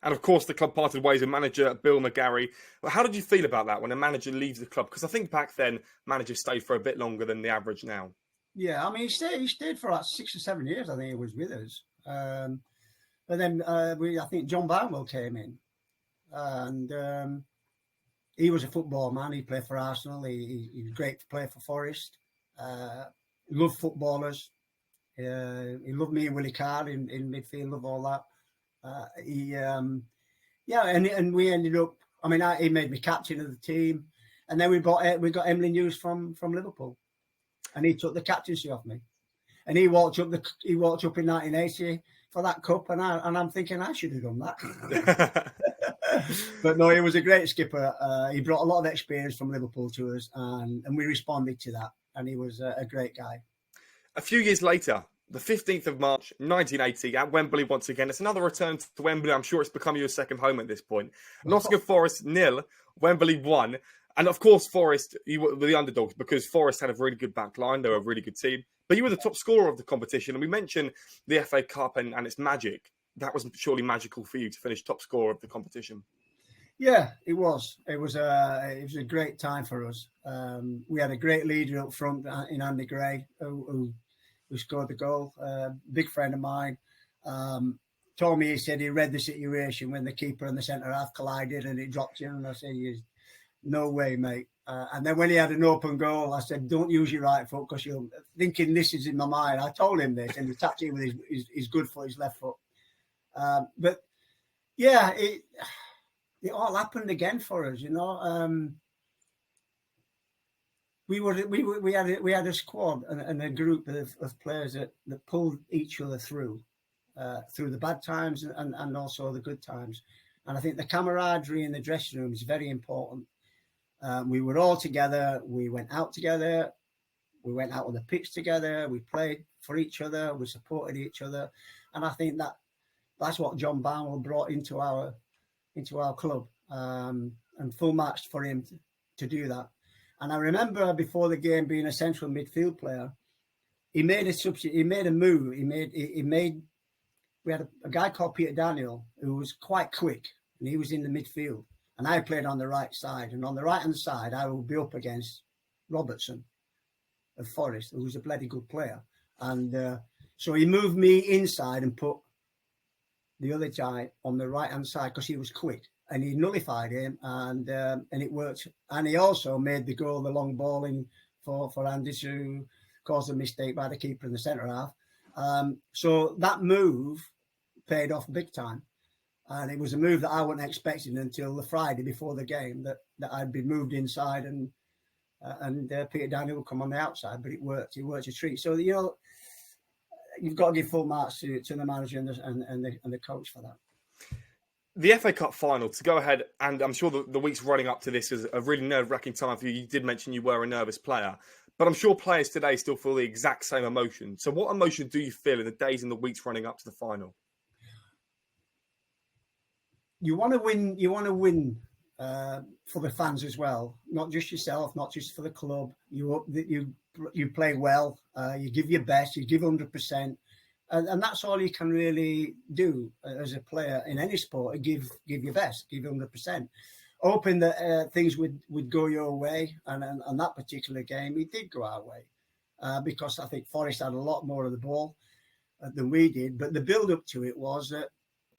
And of course, the club parted ways with manager Bill McGarry. Well, how did you feel about that when a manager leaves the club? Because I think back then, managers stayed for a bit longer than the average now. Yeah, I mean, he stayed for like 6 or 7 years. I think he was with us. But then I think John Barnwell came in, and he was a football man. He played for Arsenal. He was great to play for Forest. He loved footballers. He loved me and Willie Card in midfield. Loved all that. And we ended up. I mean, he made me captain of the team, and then we got Emily News from Liverpool, and he took the captaincy off me, and he walked up in 1980 for that cup, and I'm thinking I should have done that. But no, he was a great skipper. He brought a lot of experience from Liverpool to us, and we responded to that, and he was a great guy. A few years later, the 15th of March, 1980, at Wembley once again. It's another return to Wembley. I'm sure it's become your second home at this point. Nottingham Forest 0, Wembley 1. And of course, Forest, you were the underdogs because Forest had a really good back line. They were a really good team. But you were the top scorer of the competition. And we mentioned the FA Cup and its magic. That was surely magical for you to finish top scorer of the competition. Yeah, it was. It was a great time for us. We had a great leader up front in Andy Gray, who scored the goal. Big friend of mine. Told me, he said he read the situation when the keeper and the centre half collided and it dropped in. And I said, no way, mate. And then when he had an open goal, I said, don't use your right foot because you're thinking this is in my mind. I told him this, and he tapped in with his good foot, his left foot. But yeah, it all happened again for us, you know. We had a squad and a group of players that pulled each other through the bad times and also the good times. And I think the camaraderie in the dressing room is very important. We were all together. We went out together. We went out on the pitch together. We played for each other. We supported each other. And I think that's what John Barnwell brought into our club, and full match for him to do that. And I remember before the game being a central midfield player, he made a substitute. He made a move. We had a guy called Peter Daniel who was quite quick, and he was in the midfield. And I played on the right side. And on the right-hand side, I would be up against Robertson of Forest, who was a bloody good player. And so he moved me inside and put the other guy on the right-hand side because he was quick. And he nullified him, and it worked. And he also made the goal, the long ball in for Andy to cause a mistake by the keeper in the centre half. So that move paid off big time. And it was a move that I wasn't expecting until the Friday before the game, that I'd be moved inside and Peter Daniel would come on the outside. But it worked. It worked a treat. So, you know, you've got to give full marks to the manager and the coach for that. The FA Cup final, to go ahead, and I'm sure the weeks running up to this is a really nerve-wracking time for you. You did mention you were a nervous player, but I'm sure players today still feel the exact same emotion. So what emotion do you feel in the days and the weeks running up to the final? You want to win. You want to win for the fans as well, not just yourself, not just for the club. You play well. You give your best. You give 100%. And that's all you can really do as a player in any sport. Give your best, give 100%. Hoping that things would go your way. And on that particular game, it did go our way because I think Forest had a lot more of the ball than we did. But the build-up to it was that,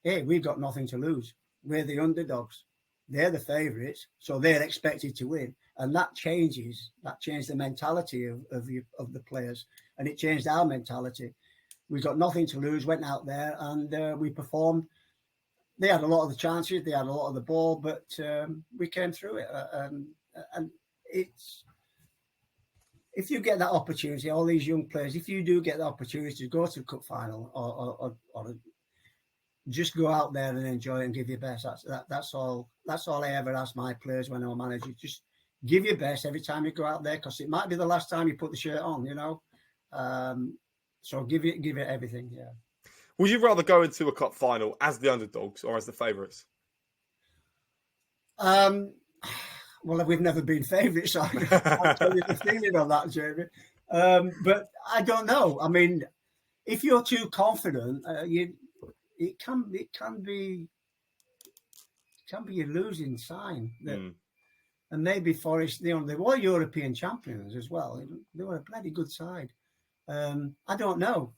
hey, we've got nothing to lose. We're the underdogs. They're the favourites, so they're expected to win. And that changed the mentality of the players. And it changed our mentality. We got nothing to lose, went out there and we performed. They had a lot of the chances, they had a lot of the ball, but we came through it. And it's, if you get that opportunity, all these young players, if you do get the opportunity to go to the cup final or just go out there and enjoy it and give your best, that's all I ever ask my players when I'm a manager. Just give your best every time you go out there, because it might be the last time you put the shirt on, you know. So give it everything, yeah. Would you rather go into a cup final as the underdogs or as the favourites? Well, we've never been favourites, so I can't tell you the feeling on that, Jamie. But I don't know. I mean, if you're too confident, it can be a losing sign. And maybe Forest, they were European champions as well. They were a bloody good side. I don't know.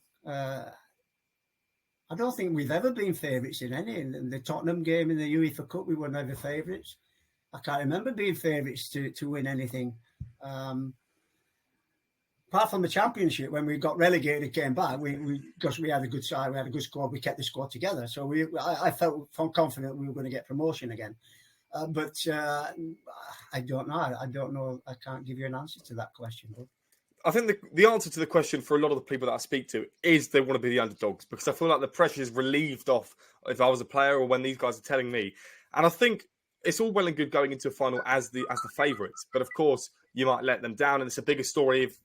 I don't think we've ever been favourites in any. In the Tottenham game in the UEFA Cup, we were never favourites. I can't remember being favourites to win anything. apart from the Championship, when we got relegated and came back, because we had a good side, we had a good squad, we kept the squad together. So I felt confident we were going to get promotion again. But I don't know. I don't know. I can't give you an answer to that question. But I think the answer to the question for a lot of the people that I speak to is they want to be the underdogs, because I feel like the pressure is relieved off if I was a player or when these guys are telling me. And I think it's all well and good going into a final as the favourites, but of course you might let them down, and it's a bigger story if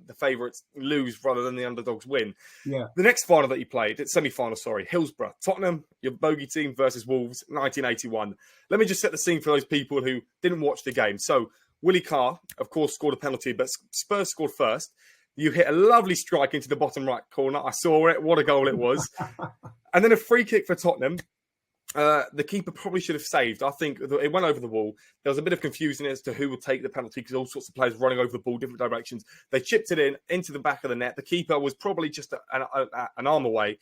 the favourites lose rather than the underdogs win. Yeah. The next final that you played, it's semi-final, Hillsborough, Tottenham, your bogey team versus Wolves, 1981. Let me just set the scene for those people who didn't watch the game. So Willie Carr, of course, scored a penalty, but Spurs scored first. You hit a lovely strike into the bottom right corner. I saw it. What a goal it was. And then a free kick for Tottenham. The keeper probably should have saved. I think it went over the wall. There was a bit of confusion as to who would take the penalty because all sorts of players running over the ball, different directions. They chipped it into the back of the net. The keeper was probably just an arm away.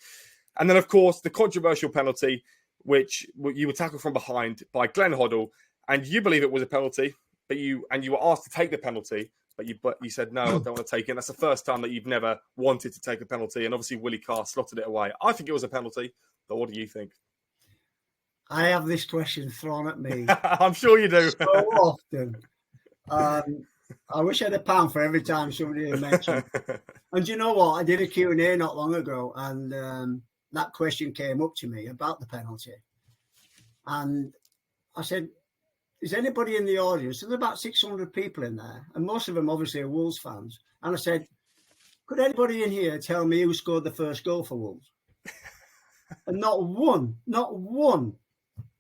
And then, of course, the controversial penalty, which you were tackled from behind by Glenn Hoddle, and you believe it was a penalty, but you were asked to take the penalty, but you said, no, I don't want to take it. And that's the first time that you've never wanted to take a penalty. And obviously, Willie Carr slotted it away. I think it was a penalty, but what do you think? I have this question thrown at me. I'm sure you do. So often. I wish I had £1 for every time somebody mentioned. And you know what? I did a Q&A not long ago, and that question came up to me about the penalty. And I said, is anybody in the audience? There's about 600 people in there, and most of them obviously are Wolves fans. And I said, could anybody in here tell me who scored the first goal for Wolves? And not one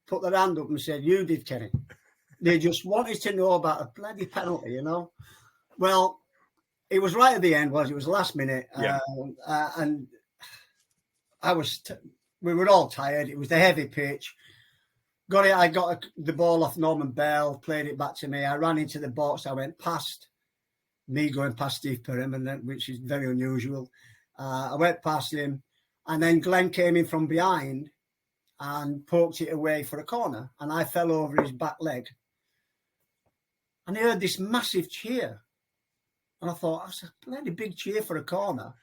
put their hand up and said, you did, Kenny. They just wanted to know about a bloody penalty, you know. Well, it was right at the end, it was last minute. Yeah. And we were all tired. It was the heavy pitch. I got the ball off Norman Bell, played it back to me. I ran into the box. I went past me going past Steve Perham, which is very unusual. I went past him, and then Glenn came in from behind and poked it away for a corner, and I fell over his back leg. And I heard this massive cheer. And I thought, that's a bloody big cheer for a corner.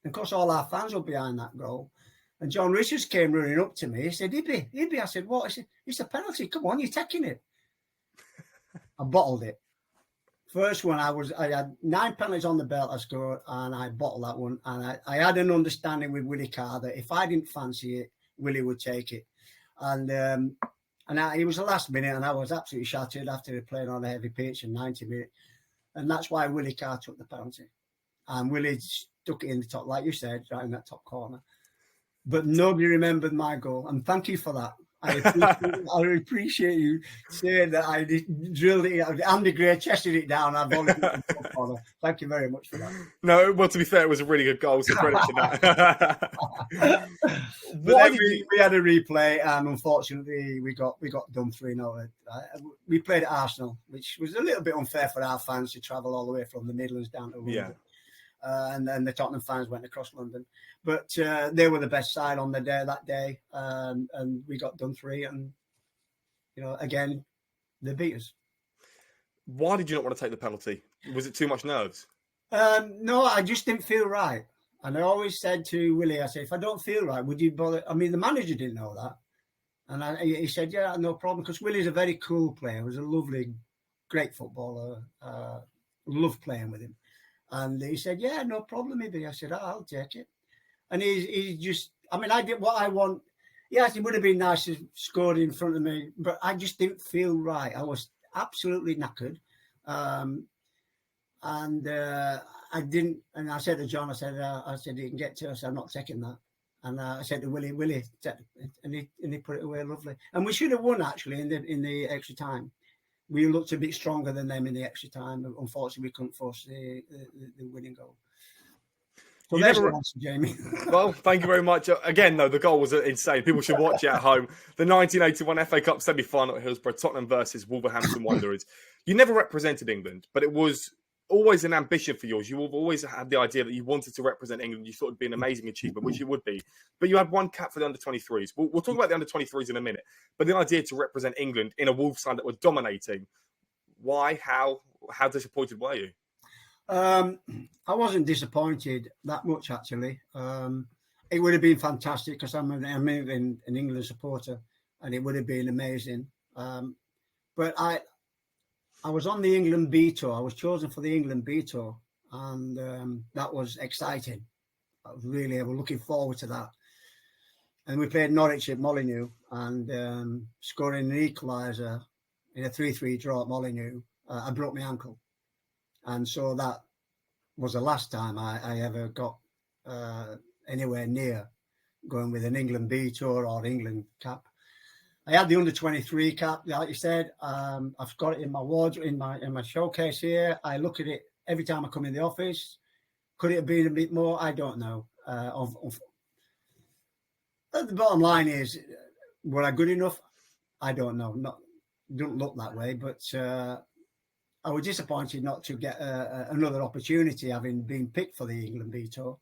And of course, all our fans were behind that goal. And John Richards came running up to me. He said, Hibby. I said, what? He said, it's a penalty. Come on, you're taking it. I bottled it. First one, I had 9 penalties on the belt I scored, and I bottled that one. And I had an understanding with Willie Carr that if I didn't fancy it, Willie would take it. And it was the last minute, and I was absolutely shattered after playing on a heavy pitch in 90 minutes. And that's why Willie Carr took the penalty. And Willie stuck it in the top, like you said, right in that top corner. But nobody remembered my goal. And thank you for that. I appreciate you saying that I drilled it. Andy Gray chested it down. I've only got the top corner. Thank you very much for that. No, well, to be fair, it was a really good goal, so credit to that. We had a replay, and unfortunately, we got done 3-0. We played at Arsenal, which was a little bit unfair for our fans to travel all the way from the Midlands down to London. Yeah. And then the Tottenham fans went across London, but they were the best side on the day that day, and we got done 3, and again, they beat us. Why did you not want to take the penalty? Was it too much nerves? No, I just didn't feel right, and I always said to Willie, I said, if I don't feel right, would you bother? I mean, the manager didn't know that, and he said, yeah, no problem, because Willie's a very cool player. He was a lovely, great footballer. Loved playing with him. And he said, yeah, no problem, maybe. I said, I'll take it. And he just, I did what I want. Yes, it would have been nice to score in front of me, but I just didn't feel right. I was absolutely knackered. I didn't, and I said to John, I said, you can get to us, I'm not taking that. And I said to Willie, and he put it away lovely. And we should have won, actually, in the extra time. We looked a bit stronger than them in the extra time. Unfortunately, we couldn't force the winning goal. So there's your answer, Jamie. Well, thank you very much. Again, though, the goal was insane. People should watch it at home. The 1981 FA Cup semi-final at Hillsborough, Tottenham versus Wolverhampton Wanderers. You never represented England, but it was always an ambition for yours. You always had the idea that you wanted to represent England. You thought it'd be an amazing achievement, which it would be. But you had one cap for the under-23s. We'll talk about the under-23s in a minute. But the idea to represent England in a Wolves side that were dominating, why, how disappointed were you? I wasn't disappointed that much, actually. It would have been fantastic because I'm an England supporter, and it would have been amazing. But I was on the England B tour. I was chosen for the England B tour, and that was exciting. I was looking forward to that. And we played Norwich at Molineux, and scoring an equaliser in a 3-3 draw at Molineux, I broke my ankle. And so that was the last time I ever got anywhere near going with an England B tour or England cap. I had the under-23 cap, like you said. I've got it in my wardrobe, in my showcase here. I look at it every time I come in the office. Could it have been a bit more? I don't know. The bottom line is, were I good enough? I don't know. Don't look that way, but I was disappointed not to get another opportunity, having been picked for the England B tour.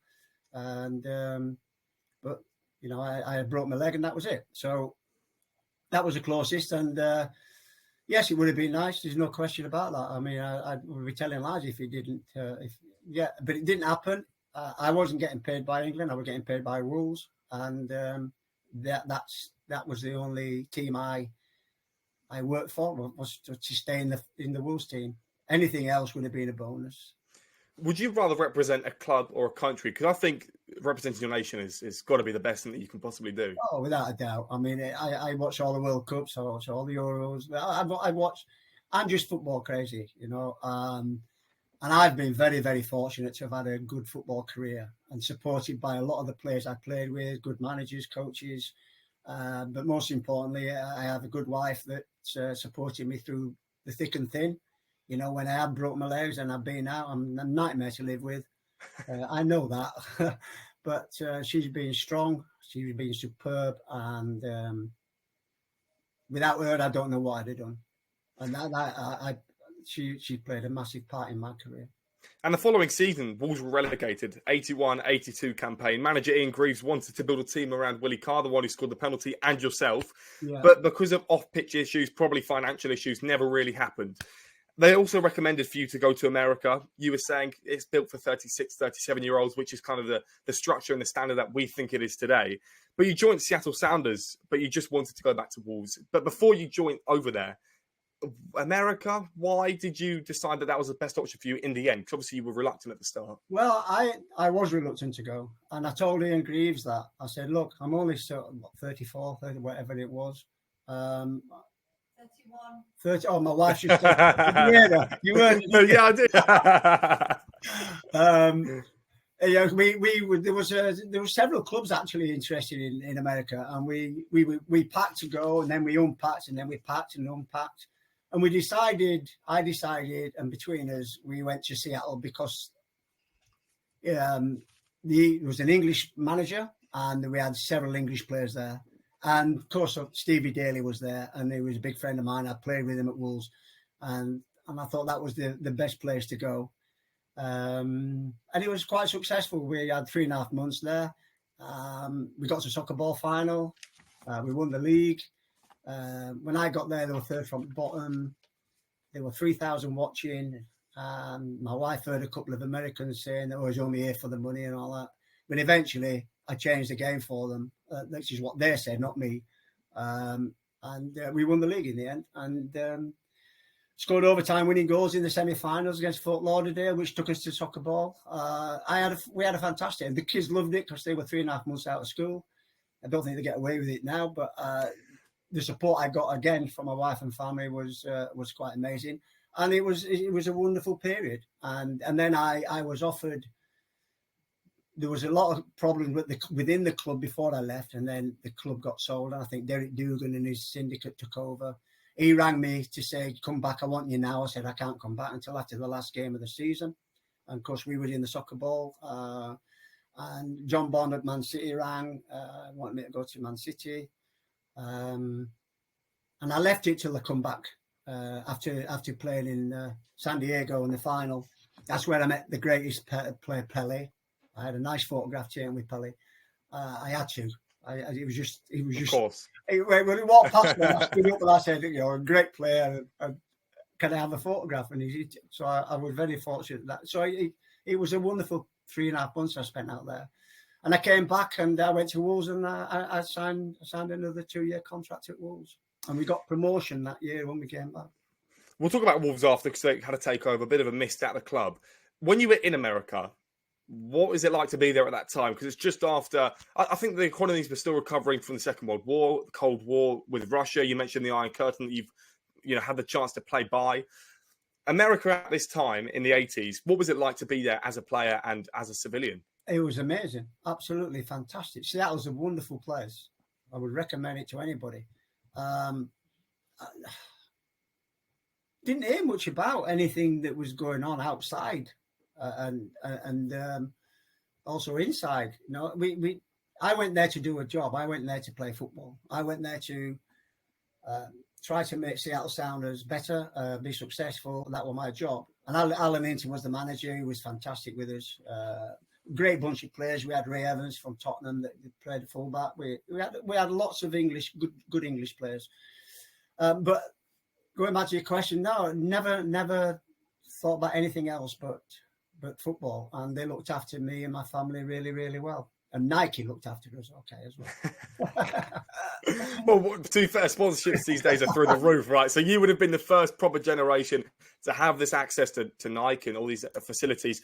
And but you know, I broke my leg, and that was it. So that was the closest. And yes, it would have been nice. There's no question about that. I mean, I would be telling lies if it didn't. But it didn't happen. I wasn't getting paid by England. I was getting paid by Wolves, and that was the only team I worked for, was to stay in the Wolves team. Anything else would have been a bonus. Would you rather represent a club or a country? Because I think representing your nation is got to be the best thing that you can possibly do. Oh, without a doubt. I mean, I watch all the World Cups. I watch all the Euros. I watch. I'm just football crazy, you know. And I've been very, very fortunate to have had a good football career and supported by a lot of the players I played with, good managers, coaches. But most importantly, I have a good wife that supported me through the thick and thin. You know, when I had broke my legs and I've been out, I'm a nightmare to live with. I know that. But she's been strong. She's been superb. And without her, I don't know what I'd have done. And she played a massive part in my career. And the following season, Wolves were relegated. 81-82 campaign. Manager Ian Greaves wanted to build a team around Willie Carr, the one who scored the penalty, and yourself. Yeah. But because of off-pitch issues, probably financial issues, never really happened. They also recommended for you to go to America. You were saying it's built for 36, 37-year-olds, which is kind of the structure and the standard that we think it is today. But you joined Seattle Sounders, but you just wanted to go back to Wolves. But before you joined over there, America, why did you decide that was the best option for you in the end? Because obviously you were reluctant at the start. Well, I was reluctant to go. And I told Ian Greaves that. I said, look, I'm only 34, 30, whatever it was. 30. Oh, my wife just said, you weren't. Yeah, I did. There were several clubs actually interested in America, and we packed to go, and then we unpacked, and then we packed and unpacked, and I decided, and between us, we went to Seattle because there was an English manager, and we had several English players there. And of course, Stevie Daly was there, and he was a big friend of mine. I played with him at Wolves, and I thought that was the best place to go. And it was quite successful. We had 3.5 months there. We got to soccer ball final. We won the league. When I got there, they were third from the bottom. There were 3,000 watching. My wife heard a couple of Americans saying that I was only here for the money and all that. But eventually, I changed the game for them. Which is what they said, not me. And we won the league in the end. And scored overtime winning goals in the semi-finals against Fort Lauderdale, which took us to soccer ball. We had a fantastic. The kids loved it because they were 3.5 months out of school. I don't think they get away with it now, but the support I got again from my wife and family was quite amazing. And it was a wonderful period. And then I was offered. There was a lot of problems within the club before I left, and then the club got sold. And I think Derek Dugan and his syndicate took over. He rang me to say, come back, I want you now. I said, I can't come back until after the last game of the season. And of course, we were in the soccer ball. And John Bond at Man City rang, wanted me to go to Man City. And I left it till I come back after playing in San Diego in the final. That's where I met the greatest player, Pelé. I had a nice photograph taken with Pelé. I had to. It was just. Of course. When he walked past me, I stood up and I said, a great player. can I have a photograph? And so I was very fortunate that. So it was a wonderful 3.5 months I spent out there. And I came back and I went to Wolves and I signed another 2-year contract at Wolves. And we got promotion that year when we came back. We'll talk about Wolves after because they had a takeover, a bit of a mist at the club. When you were in America, what is it like to be there at that time? Because it's just after, I think the economies were still recovering from the Second World War, the Cold War with Russia. You mentioned the Iron Curtain that you've had the chance to play by. America at this time in the 80s, what was it like to be there as a player and as a civilian? It was amazing. Absolutely fantastic. Seattle's a wonderful place. I would recommend it to anybody. Didn't hear much about anything that was going on outside and also inside. You know, I went there to do a job. I went there to play football. I went there to try to make Seattle Sounders better, be successful. That was my job. And Alan Hinton was the manager. He was fantastic with us. Great bunch of players. We had Ray Evans from Tottenham that played fullback. We had lots of good English players. But going back to your question, no, never thought about anything else but football. And they looked after me and my family really, really well. And Nike looked after us okay as well. Well, to be fair, sponsorships these days are through the roof, right? So you would have been the first proper generation to have this access to Nike and all these facilities.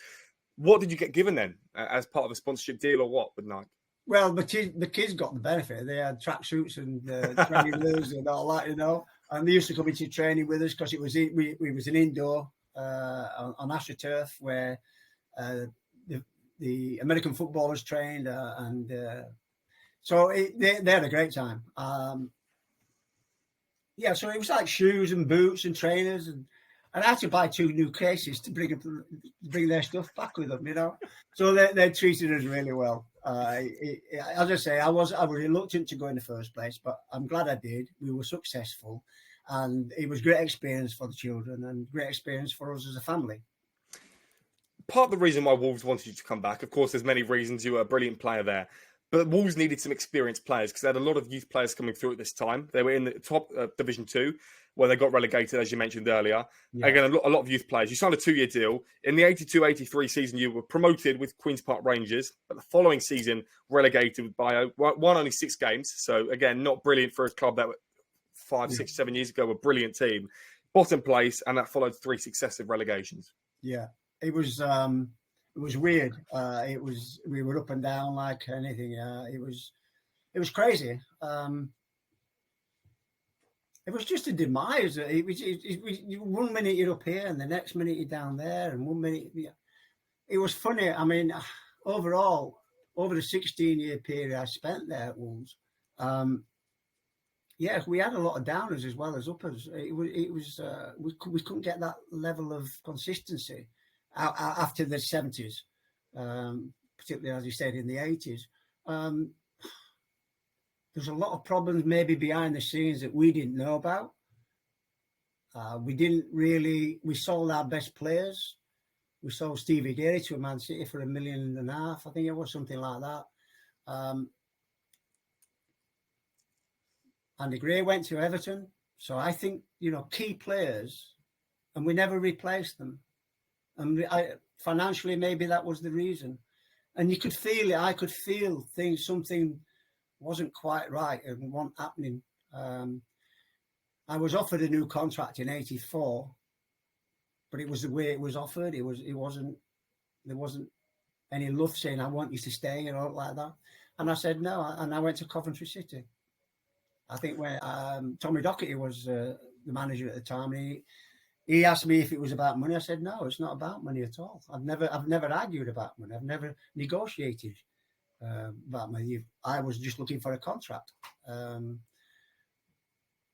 What did you get given then as part of a sponsorship deal or what with Nike? Well, the kids got the benefit. They had tracksuits and training wheels and all that, you know. And they used to come into training with us because it was we was an indoor on AstroTurf where the American footballers trained so they had a great time. So it was like shoes and boots and trainers and I had to buy 2 new cases to bring their stuff back with them, you know. So they treated us really well. As I say, I was reluctant to go in the first place, but I'm glad I did. We were successful, and it was great experience for the children and great experience for us as a family. Part of the reason why Wolves wanted you to come back, of course, there's many reasons. You were a brilliant player there. But Wolves needed some experienced players because they had a lot of youth players coming through at this time. They were in the top Division 2, where they got relegated, as you mentioned earlier. Yeah. Again, a lot of youth players. You signed a 2-year deal. In the 82-83 season, you were promoted with Queen's Park Rangers. But the following season, relegated by won only 6 games. So, again, not brilliant for a club that 5, 6, 7 years ago were a brilliant team. Bottom place, and that followed 3 successive relegations. Yeah, it was weird. We were up and down like anything. It was crazy. It was just a demise. It was 1 minute you're up here and the next minute you're down there, and 1 minute. It was funny. I mean, overall, over the 16-year period I spent there at Wolves, we had a lot of downers as well as uppers. We couldn't get that level of consistency after the 70s, particularly as you said in the 80s. There's a lot of problems maybe behind the scenes that we didn't know about. We sold our best players. We sold Stevie Daly to Man City for $1.5 million. I think it was something like that. Andy Gray went to Everton. So I think, key players, and we never replaced them. And financially, maybe that was the reason. And you could feel it. I could feel something wasn't quite right and wasn't happening. I was offered a new contract in '84, but it was the way it was offered. There wasn't any love saying I want you to stay and all like that. And I said no, and I went to Coventry City. I think when Tommy Docherty was the manager at the time, he asked me if it was about money. I said no, it's not about money at all. I've never argued about money. I've never negotiated about money. I was just looking for a contract, and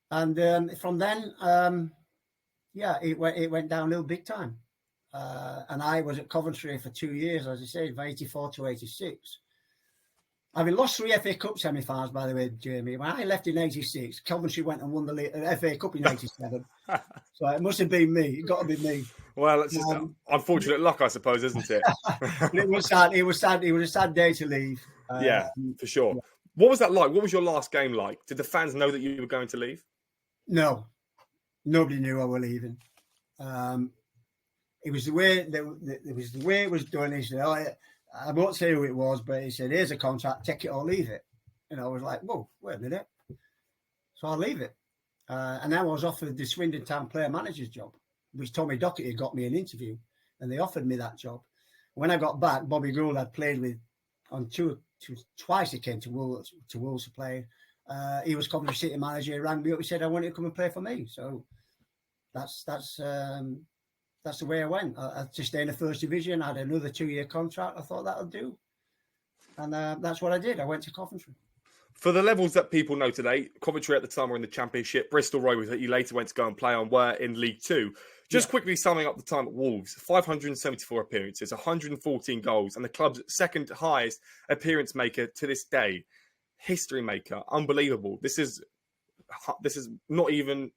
from then, it went downhill big time. And I was at Coventry for 2 years, as I said, from '84 to '86. Having lost 3 FA Cup semi-finals, by the way, Jamie. When I left in '86, Coventry went and won the FA Cup in '87. So it must have been me. It got to be me. Well, it's just unfortunate luck, I suppose, isn't it? It was sad. It was sad. It was a sad day to leave. For sure. Yeah. What was that like? What was your last game like? Did the fans know that you were going to leave? No. Nobody knew I was leaving. It was the way it was done. He said, I won't say who it was, but he said, here's a contract, take it or leave it. And I was like, whoa, wait a minute. So I'll leave it. And then I was offered the Swindon Town player manager's job, which Tommy Docherty got me an interview, and they offered me that job. When I got back, Bobby Gould I'd played with on twice. He came to Wolves to play. He was Coventry City manager. He rang me up. He said, I want you to come and play for me. So that's the way I went. I to stay in the first division. I had another 2-year contract. I thought that'll do. And that's what I did. I went to Coventry. For the levels that people know today, Coventry at the time were in the Championship. Bristol Rovers, that you later went to go and play on, were in League Two. Just quickly summing up the time at Wolves, 574 appearances, 114 goals, and the club's second highest appearance maker to this day. History maker. Unbelievable. This is not even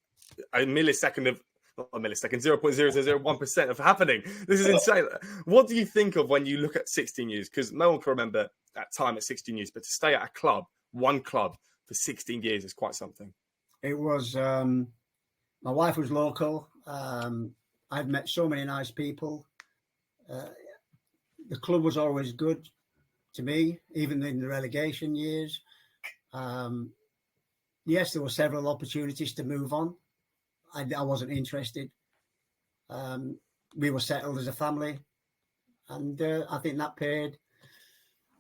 a millisecond of... Not a millisecond, 0.0001% of happening. This is insane. What do you think of when you look at 16 years? Because no one can remember that time at 16 years, but to stay at a club, one club, for 16 years is quite something. It was... my wife was local. I'd met so many nice people. The club was always good to me, even in the relegation years. Yes, there were several opportunities to move on. I wasn't interested. We were settled as a family, and I think that paid.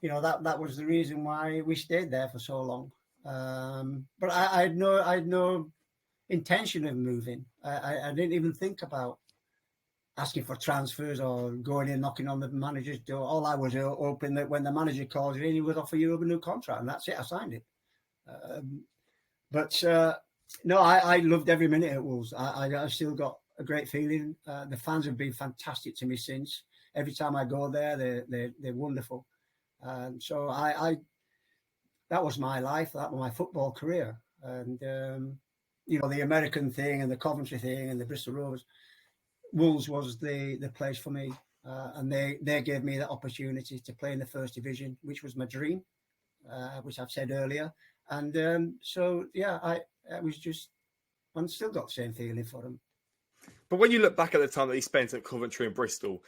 You know, that was the reason why we stayed there for so long. But I had no intention of moving. I didn't even think about asking for transfers or going in knocking on the manager's door. All I was hoping that when the manager calls you in, he would offer you a new contract, and that's it. I signed it. No, I loved every minute at Wolves. I still got a great feeling. The fans have been fantastic to me since. Every time I go there, they're wonderful. So that was my life. That was my football career. And you know, the American thing and the Coventry thing and the Bristol Rovers, Wolves was the place for me. And they gave me the opportunity to play in the first division, which was my dream, which I've said earlier. And so, yeah, I still got the same feeling for them. But when you look back at the time that you spent at Coventry and Bristol,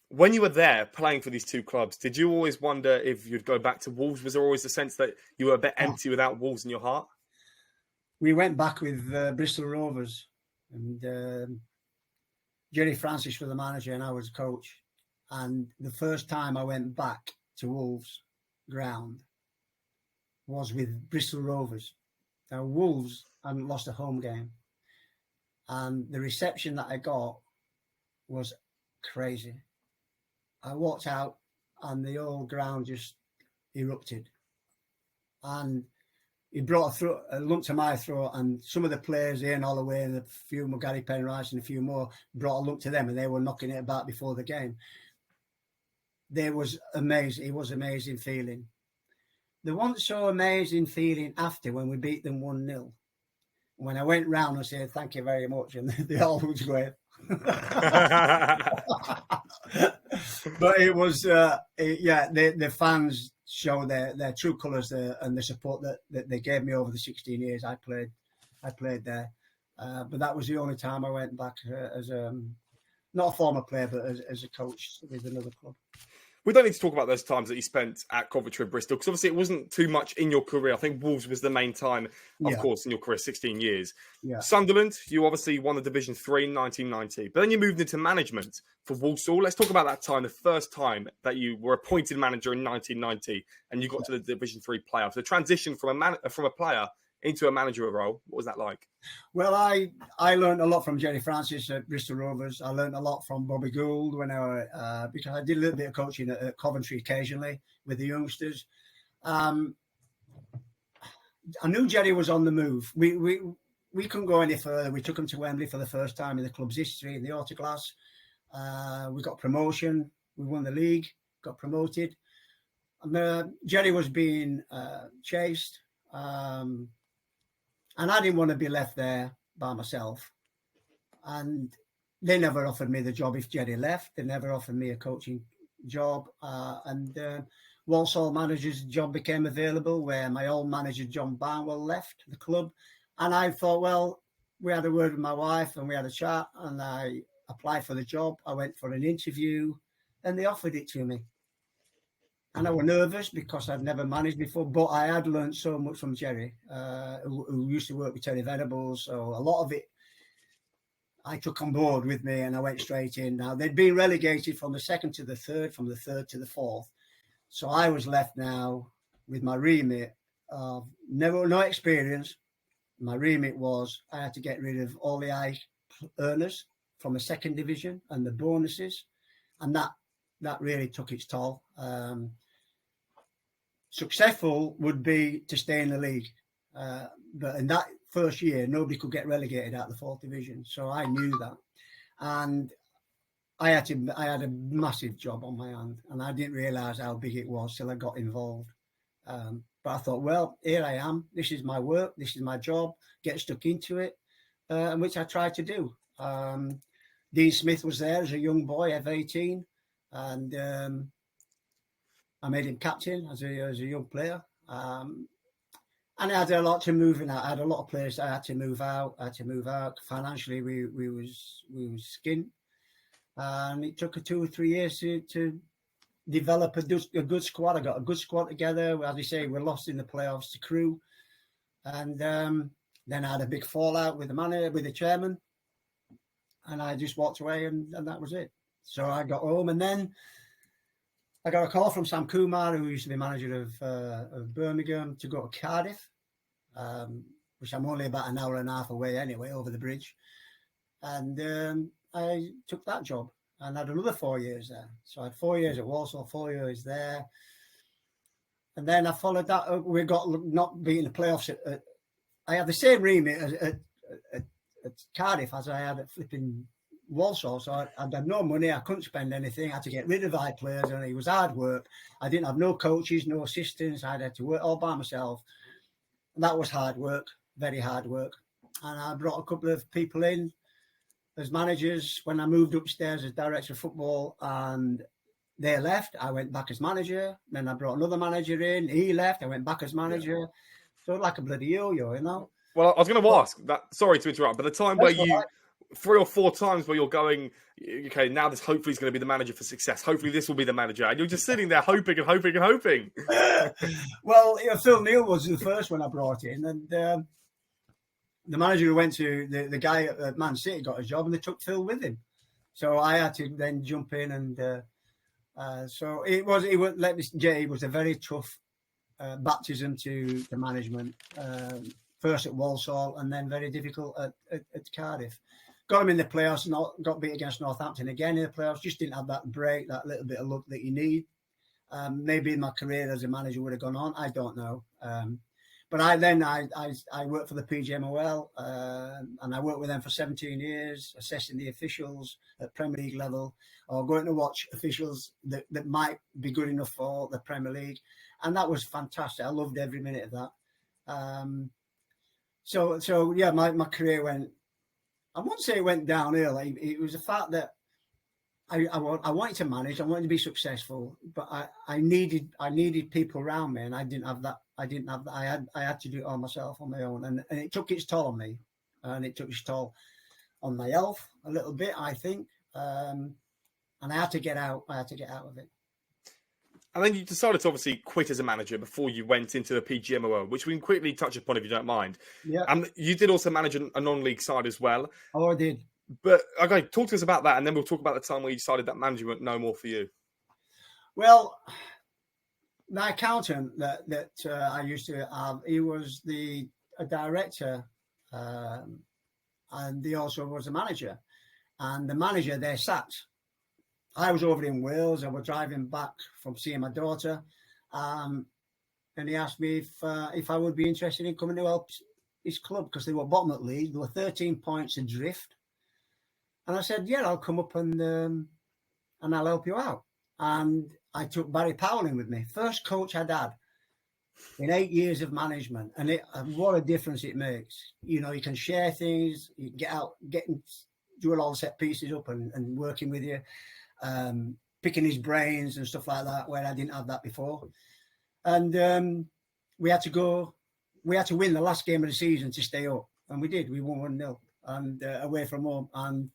when you were there playing for these two clubs, did you always wonder if you'd go back to Wolves? Was there always the sense that you were a bit empty without Wolves in your heart? We went back with Bristol Rovers, and Jerry Francis was the manager and I was coach. And the first time I went back to Wolves ground was with Bristol Rovers. Now, Wolves hadn't lost a home game. And the reception that I got was crazy. I walked out and the whole ground just erupted. And it brought a lump to my throat, and some of the players, Ian Holloway and a few more, Gary Penrice and a few more, brought a lump to them, and they were knocking it about before the game. It was amazing. It was an amazing feeling. There wasn't so amazing feeling after when we beat them 1-0. When I went round and said, thank you very much, and they all was going. But it was, the fans show their true colours and the support that they gave me over the 16 years I played there. But that was the only time I went back as not a former player, but as a coach with another club. We don't need to talk about those times that you spent at Coventry and Bristol, because obviously it wasn't too much in your career. I think Wolves was the main time, of course, in your career, 16 years. Yeah. Sunderland, you obviously won the Division 3 in 1990, but then you moved into management for Walsall. Let's talk about that time, the first time that you were appointed manager in 1990 and you got to the Division 3 playoffs. The transition from a player into a managerial role, what was that like? Well, I learned a lot from Jerry Francis at Bristol Rovers. I learned a lot from Bobby Gould because I did a little bit of coaching at Coventry occasionally with the youngsters. I knew Jerry was on the move. We couldn't go any further. We took him to Wembley for the first time in the club's history in the autoglass. We got promotion. We won the league, got promoted. And, Jerry was being chased. And I didn't want to be left there by myself. And they never offered me the job if Jerry left. They never offered me a coaching job. Walsall manager's job became available, where my old manager, John Barnwell, left the club. And I thought, well, we had a word with my wife and we had a chat. And I applied for the job. I went for an interview, and they offered it to me. And I was nervous because I'd never managed before, but I had learned so much from Jerry, who used to work with Terry Venables. So a lot of it I took on board with me, and I went straight in. Now, they'd been relegated from the second to the third, from the third to the fourth. So I was left now with my remit of no experience. My remit was I had to get rid of all the high earners from the second division and the bonuses. And that really took its toll. Successful would be to stay in the league. But in that first year, nobody could get relegated out of the fourth division. So I knew that. And I had a massive job on my hand, and I didn't realise how big it was till I got involved. But I thought, well, here I am. This is my work. This is my job. Get stuck into it, which I tried to do. Dean Smith was there as a young boy, F18, and I made him captain as a young player. And I had a lot to moving out. I had a lot of players I had to move out. Financially, we was skint. And it took 2 or 3 years to develop a good squad. I got a good squad together. As you say, we lost in the playoffs to Crewe. And then I had a big fallout with the manager, with the chairman. And I just walked away, and that was it. So I got home, and then I got a call from Sam Kumar, who used to be manager of Birmingham, to go to Cardiff, which I'm only about an hour and a half away anyway, over the bridge. And I took that job and had another 4 years there. So I had 4 years at Walsall, 4 years there. And then I followed that. We got not beating the playoffs. I had the same remit at Cardiff as I had at flipping Walsall. So I had no money. I couldn't spend anything. I had to get rid of high players, and it was hard work. I didn't have no coaches, no assistants. I had to work all by myself. And that was hard work, very hard work. And I brought a couple of people in as managers when I moved upstairs as director of football, and they left. I went back as manager. Then I brought another manager in. He left. I went back as manager. Yeah. So like a bloody yo-yo, you know. Well, I was going to ask that. Sorry to interrupt, but the time where you 3 or 4 times where you're going, okay, now this hopefully is going to be the manager for success. Hopefully this will be the manager, and you're just sitting there hoping and hoping and hoping. Well, Phil Neal was the first one I brought in, and the manager who went to the guy at Man City got a job, and they took Phil with him. So I had to then jump in, and so it was. Let me say, it was a very tough baptism to the management. First at Walsall, and then very difficult at Cardiff. Got him in the playoffs, got beat against Northampton again in the playoffs. Just didn't have that break, that little bit of luck that you need. Maybe my career as a manager would have gone on. I don't know. But I worked for the PGMOL, and I worked with them for 17 years, assessing the officials at Premier League level, or going to watch officials that might be good enough for the Premier League. And that was fantastic. I loved every minute of that. So yeah, my career went, I won't say it went downhill. It was the fact that I wanted to manage, I wanted to be successful, but I needed people around me, and I didn't have that. I had to do it all myself on my own, and it took its toll on me, and it took its toll on my health a little bit, I think, and I had to get out. I had to get out of it. And then you decided to obviously quit as a manager before you went into the PGMOL, which we can quickly touch upon if you don't mind. Yeah. And you did also manage a non-league side as well. Oh, I did. But okay, talk to us about that, and then we'll talk about the time where you decided that management no more for you. Well, my accountant that I used to have, he was a director, and he also was a manager. And the manager there sat. I was over in Wales. I was driving back from seeing my daughter, and he asked me if I would be interested in coming to help his club, because they were bottom of the league. They were 13 points adrift, and I said, "Yeah, I'll come up and I'll help you out." And I took Barry Powell in with me, first coach I'd had in 8 years of management, and what a difference it makes. You know, you can share things, you get out, doing all the set pieces up and working with you. Picking his brains and stuff like that, where I didn't have that before. And we had to win the last game of the season to stay up, and we did. We won 1-0 and away from home. And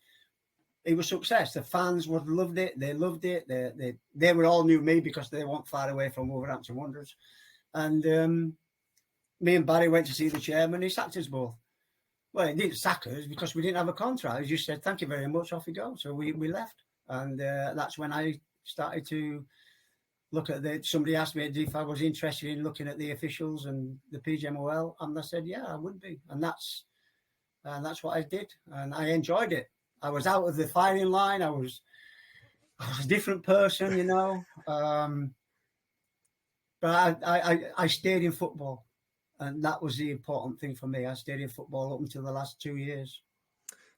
it was success. The fans would loved it. They loved it. They were all knew me because they weren't far away from Wolverhampton Wanderers. And me and Barry went to see the chairman. He sacked us both. Well, he didn't sack us because we didn't have a contract. He just said, "Thank you very much, off you go." So we left. And that's when I started to look at somebody asked me if I was interested in looking at the officials and the PGMOL. And I said, yeah, I would be. And that's what I did. And I enjoyed it. I was out of the firing line. I was a different person, you know. But I stayed in football. And that was the important thing for me. I stayed in football up until the last 2 years.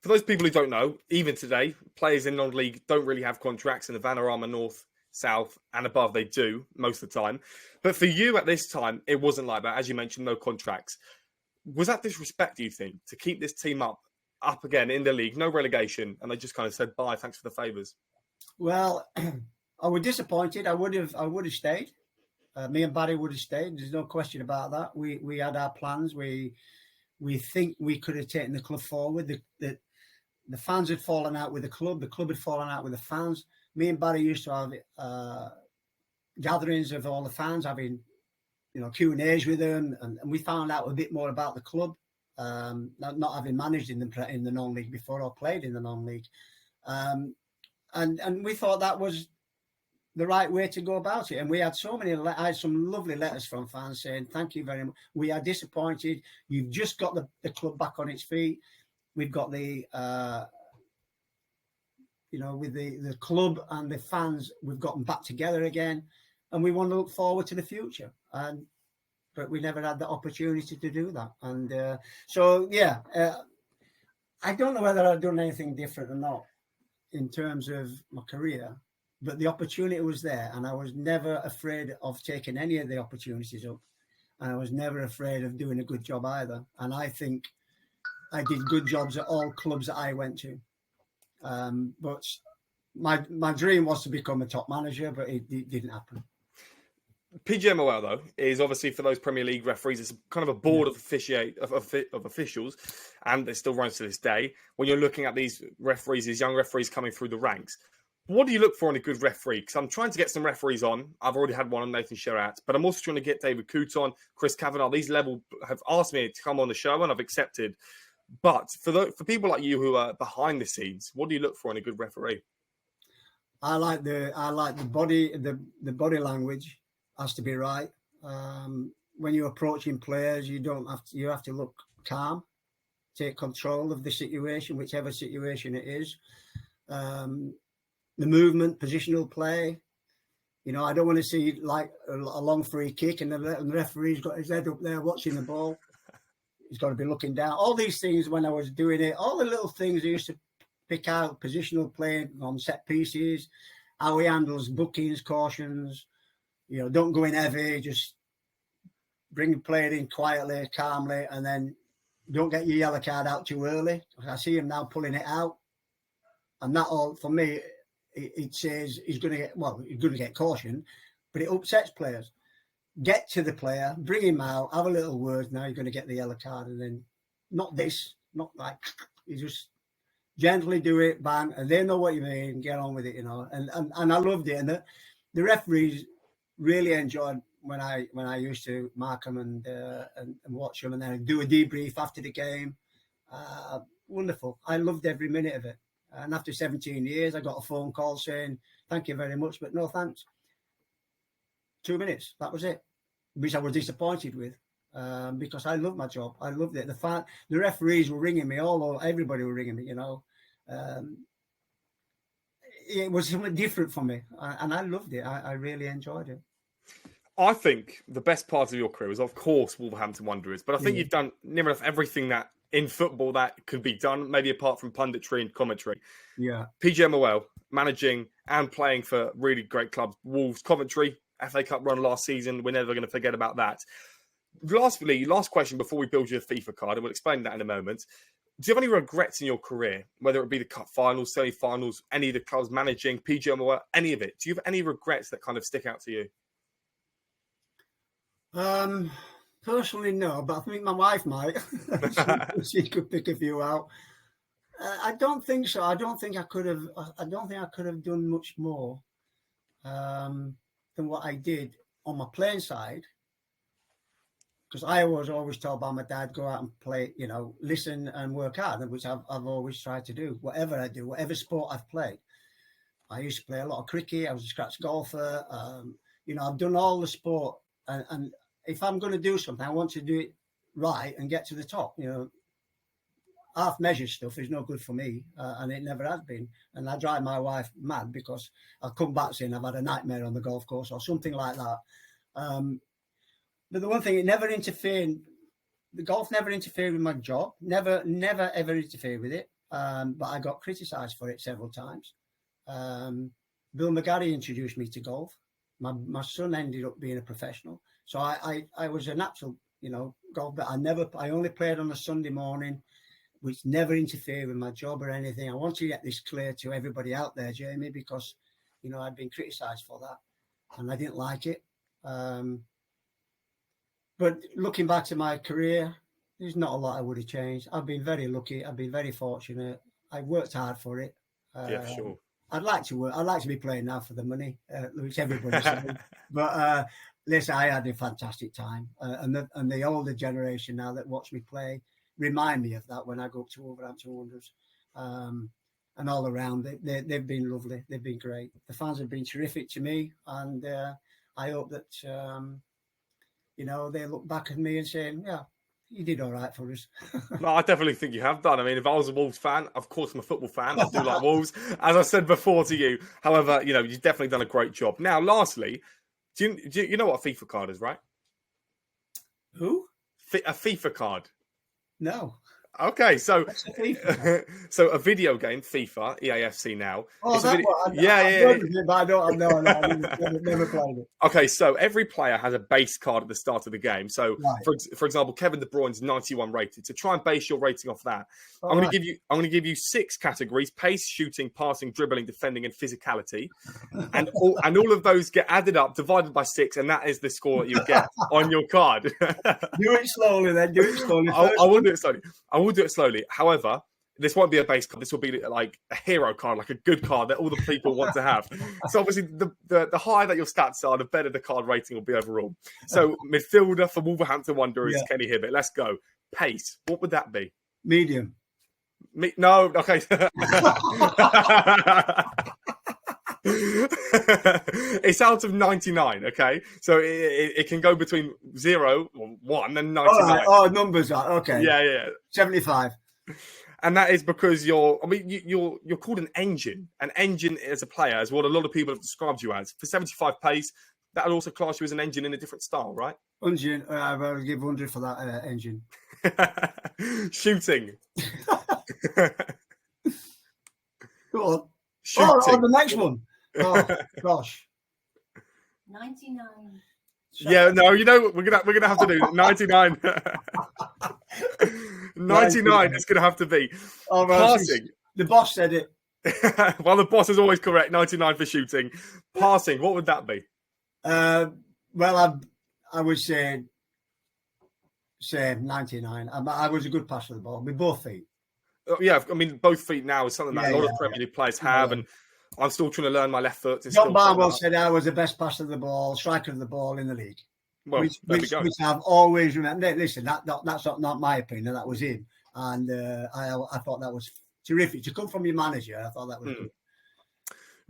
For those people who don't know, even today, players in non-league don't really have contracts in the Vanarama North, South and above. They do most of the time. But for you at this time, it wasn't like that. As you mentioned, no contracts. Was that disrespect, do you think, to keep this team up again in the league, no relegation, and they just kind of said, bye, thanks for the favours? Well, I was disappointed. I would have stayed. Me and Barry would have stayed. There's no question about that. We had our plans. We think we could have taken the club forward. The fans had fallen out with the club had fallen out with the fans. Me and Barry used to have gatherings of all the fans, having, you know, Q&As with them, and we found out a bit more about the club, not having managed in the non-league before or played in the non-league. And we thought that was the right way to go about it. And we had I had some lovely letters from fans saying, thank you very much. We are disappointed. You've just got the club back on its feet. We've got with the club and the fans, we've got them back together again, and we want to look forward to the future. But we never had the opportunity to do that. And I don't know whether I've done anything different or not in terms of my career, but the opportunity was there, and I was never afraid of taking any of the opportunities up, and I was never afraid of doing a good job either. And I think I did good jobs at all clubs that I went to. But my dream was to become a top manager, but it didn't happen. PGMOL, though, is obviously for those Premier League referees, it's kind of a board of officials, and it still runs to this day. When you're looking at these referees, these young referees coming through the ranks, what do you look for in a good referee? Because I'm trying to get some referees on. I've already had one on, Nathan Sherratt, but I'm also trying to get David Coote on, Chris Kavanagh. These level have asked me to come on the show, and I've accepted. But for people like you who are behind the scenes, what do you look for in a good referee? I like the body language has to be right. When you're approaching players, you have to look calm, take control of the situation, whichever situation it is. The movement, positional play. You know, I don't want to see like a long free kick and the referee's got his head up there watching the ball. He's got to be looking down. All these things when I was doing it, all the little things I used to pick out, positional play on set pieces, how he handles bookings, cautions, you know, don't go in heavy, just bring the player in quietly, calmly, and then don't get your yellow card out too early. I see him now pulling it out. And that all, for me, it says he's going to get caution, but it upsets players. Get to the player, bring him out, have a little word. Now you're going to get the yellow card, and then not like you just gently do it, bang, and they know what you mean. Get on with it, you know. And I loved it, and the referees really enjoyed when I used to mark them and watch them, and then do a debrief after the game. Wonderful. I loved every minute of it. And after 17 years, I got a phone call saying, thank you very much, but no thanks. 2 minutes, that was it, which I was disappointed with because I loved my job. I loved it. The referees were ringing me, everybody were ringing me, you know. It was something different for me, and I loved it. I really enjoyed it. I think the best part of your career was, of course, Wolverhampton Wanderers, but I think you've done near enough everything that in football that could be done, maybe apart from punditry and commentary. Yeah. PGMOL, managing and playing for really great clubs, Wolves, Coventry, FA Cup run last season. We're never going to forget about that. Last question before we build you a FIFA card, and we'll explain that in a moment. Do you have any regrets in your career, whether it be the cup finals, semi-finals, any of the clubs managing, PGMOL, any of it? Do you have any regrets that kind of stick out to you? Personally, no, but I think my wife might. She could pick a few out. I don't think so. I don't think I could have. I don't think I could have done much more than what I did on my playing side. Because I was always told by my dad, go out and play, listen and work hard, which I've always tried to do. Whatever I do, whatever sport I've played. I used to play a lot of cricket. I was a scratch golfer. I've done all the sport. And if I'm going to do something, I want to do it right and get to the top. Half measure stuff is no good for me, and it never has been. And I drive my wife mad because I'll come back saying I've had a nightmare on the golf course or something like that. But the one thing, it never interfered. The golf never interfered with my job. Never, ever interfered with it. But I got criticised for it several times. Bill McGarry introduced me to golf. My son ended up being a professional. So I was a natural, golf. But I only played on a Sunday morning, which never interfered with my job or anything. I want to get this clear to everybody out there, Jamie, because, I'd been criticised for that and I didn't like it. But looking back to my career, there's not a lot I would have changed. I've been very lucky. I've been very fortunate. I worked hard for it. Yeah, for sure. I'd like to work. I'd like to be playing now for the money, which everybody says. But listen, I had a fantastic time. And the older generation now that watch me play remind me of that when I go up to Wolverhampton Wanderers. And all around, they've been lovely. They've been great. The fans have been terrific to me. And I hope that... they look back at me and saying, yeah, you did all right for us. No, I definitely think you have done. I mean, if I was a Wolves fan, of course I'm a football fan. I do like Wolves, as I said before to you. However, you've definitely done a great job. Now, lastly, do you know what a FIFA card is, right? Who? A FIFA card. No. Okay, so a video game, FIFA, EAFC now. Oh, that one. Yeah. But I don't know. I've never played it. Okay, so every player has a base card at the start of the game. So, right. for example, Kevin De Bruyne's 91 rated. So try and base your rating off that. I'm going to give you 6 categories: pace, shooting, passing, dribbling, defending, and physicality. And all of those get added up, divided by 6, and that is the score that you get on your card. Do it slowly, then. Do it slowly. I will do it slowly. We'll do it slowly. However, this won't be a base card. This will be like a hero card, like a good card that all the people want to have. So obviously, the higher that your stats are, the better the card rating will be overall. So midfielder for Wolverhampton Wanderers, Kenny Hibbitt. Let's go. Pace. What would that be? Medium. No. Okay. It's out of 99, okay? So it can go between 0 or 1 and 99. Oh, numbers are okay. Yeah. 75. And that is because you're called an engine. An engine as a player is what a lot of people have described you as. For 75 pace, that would also class you as an engine in a different style, right? Engine. I'll give 100 for that engine. Shooting. Go on. Shooting. Oh, the next one. Oh gosh. 99. Yeah, no, we're gonna have to do 99. 99 is gonna have to be. Oh, well, passing. The boss said it. Well, the boss is always correct. 99 for shooting. Passing, what would that be? Well, I would say 99. I was a good passer of the ball with both feet. Yeah, I mean, both feet now is something that a lot of Premier League players have, and I'm still trying to learn my left foot. John Barnwell said I was the best passer of the ball, striker of the ball in the league. Well, which I've always remembered. Listen, that's not my opinion. That was him, and I thought that was terrific to come from your manager. I thought that was good.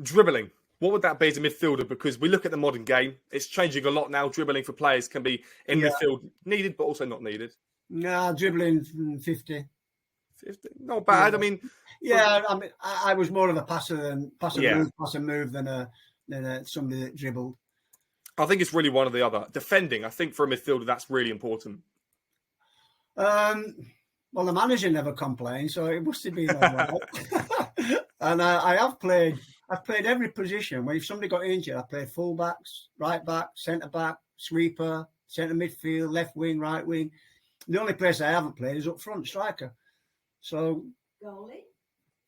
Dribbling. What would that be as a midfielder? Because we look at the modern game, it's changing a lot now. Dribbling for players can be in midfield needed, but also not needed. No, dribbling 50. 50, not bad. Yeah. I mean, I was more of a passer than move than somebody that dribbled. I think it's really one or the other. Defending, I think for a midfielder, that's really important. Well, the manager never complained, so it must have been all right. And I've played every position. When if somebody got injured, I played fullbacks, right back, centre back, sweeper, centre midfield, left wing, right wing. The only place I haven't played is up front, striker. So goalie.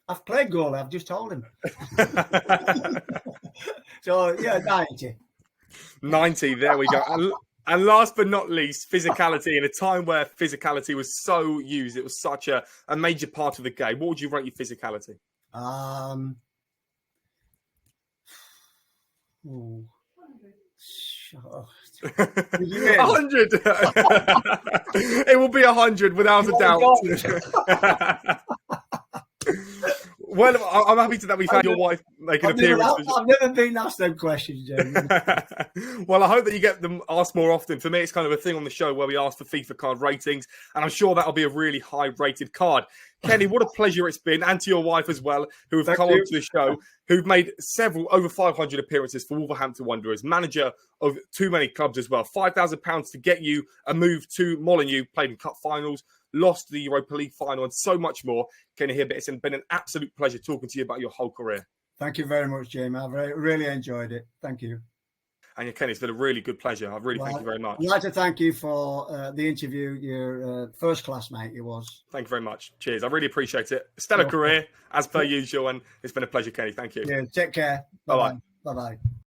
I've played goalie. I've just told him. So yeah, 90. 90. There we go. And last but not least, physicality. In a time where physicality was so used, it was such a major part of the game. What would you rate your physicality? Ooh. 100. It will be 100 without a doubt. Well, I'm happy that we've had your wife make an appearance. I've never been asked them questions, Jamie. Well, I hope that you get them asked more often. For me, it's kind of a thing on the show where we ask for FIFA card ratings, and I'm sure that'll be a really high-rated card. Kenny, what a pleasure it's been, and to your wife as well, who have come onto the show, who've made over 500 appearances for Wolverhampton Wanderers, manager of too many clubs as well. £5,000 to get you a move to Molineux, played in cup finals, lost the Europa League final, and so much more. Kenny Hibbitt, it's been an absolute pleasure talking to you about your whole career. Thank you very much, Jamie. I've really enjoyed it. Thank you. And Kenny, it's been a really good pleasure. I really thank you very much. I'd like to thank you for the interview. You're first class, mate. You was. Thank you very much. Cheers. I really appreciate it. Stellar career, as per usual, and it's been a pleasure, Kenny. Thank you. Yeah, take care. Bye-bye. Bye-bye.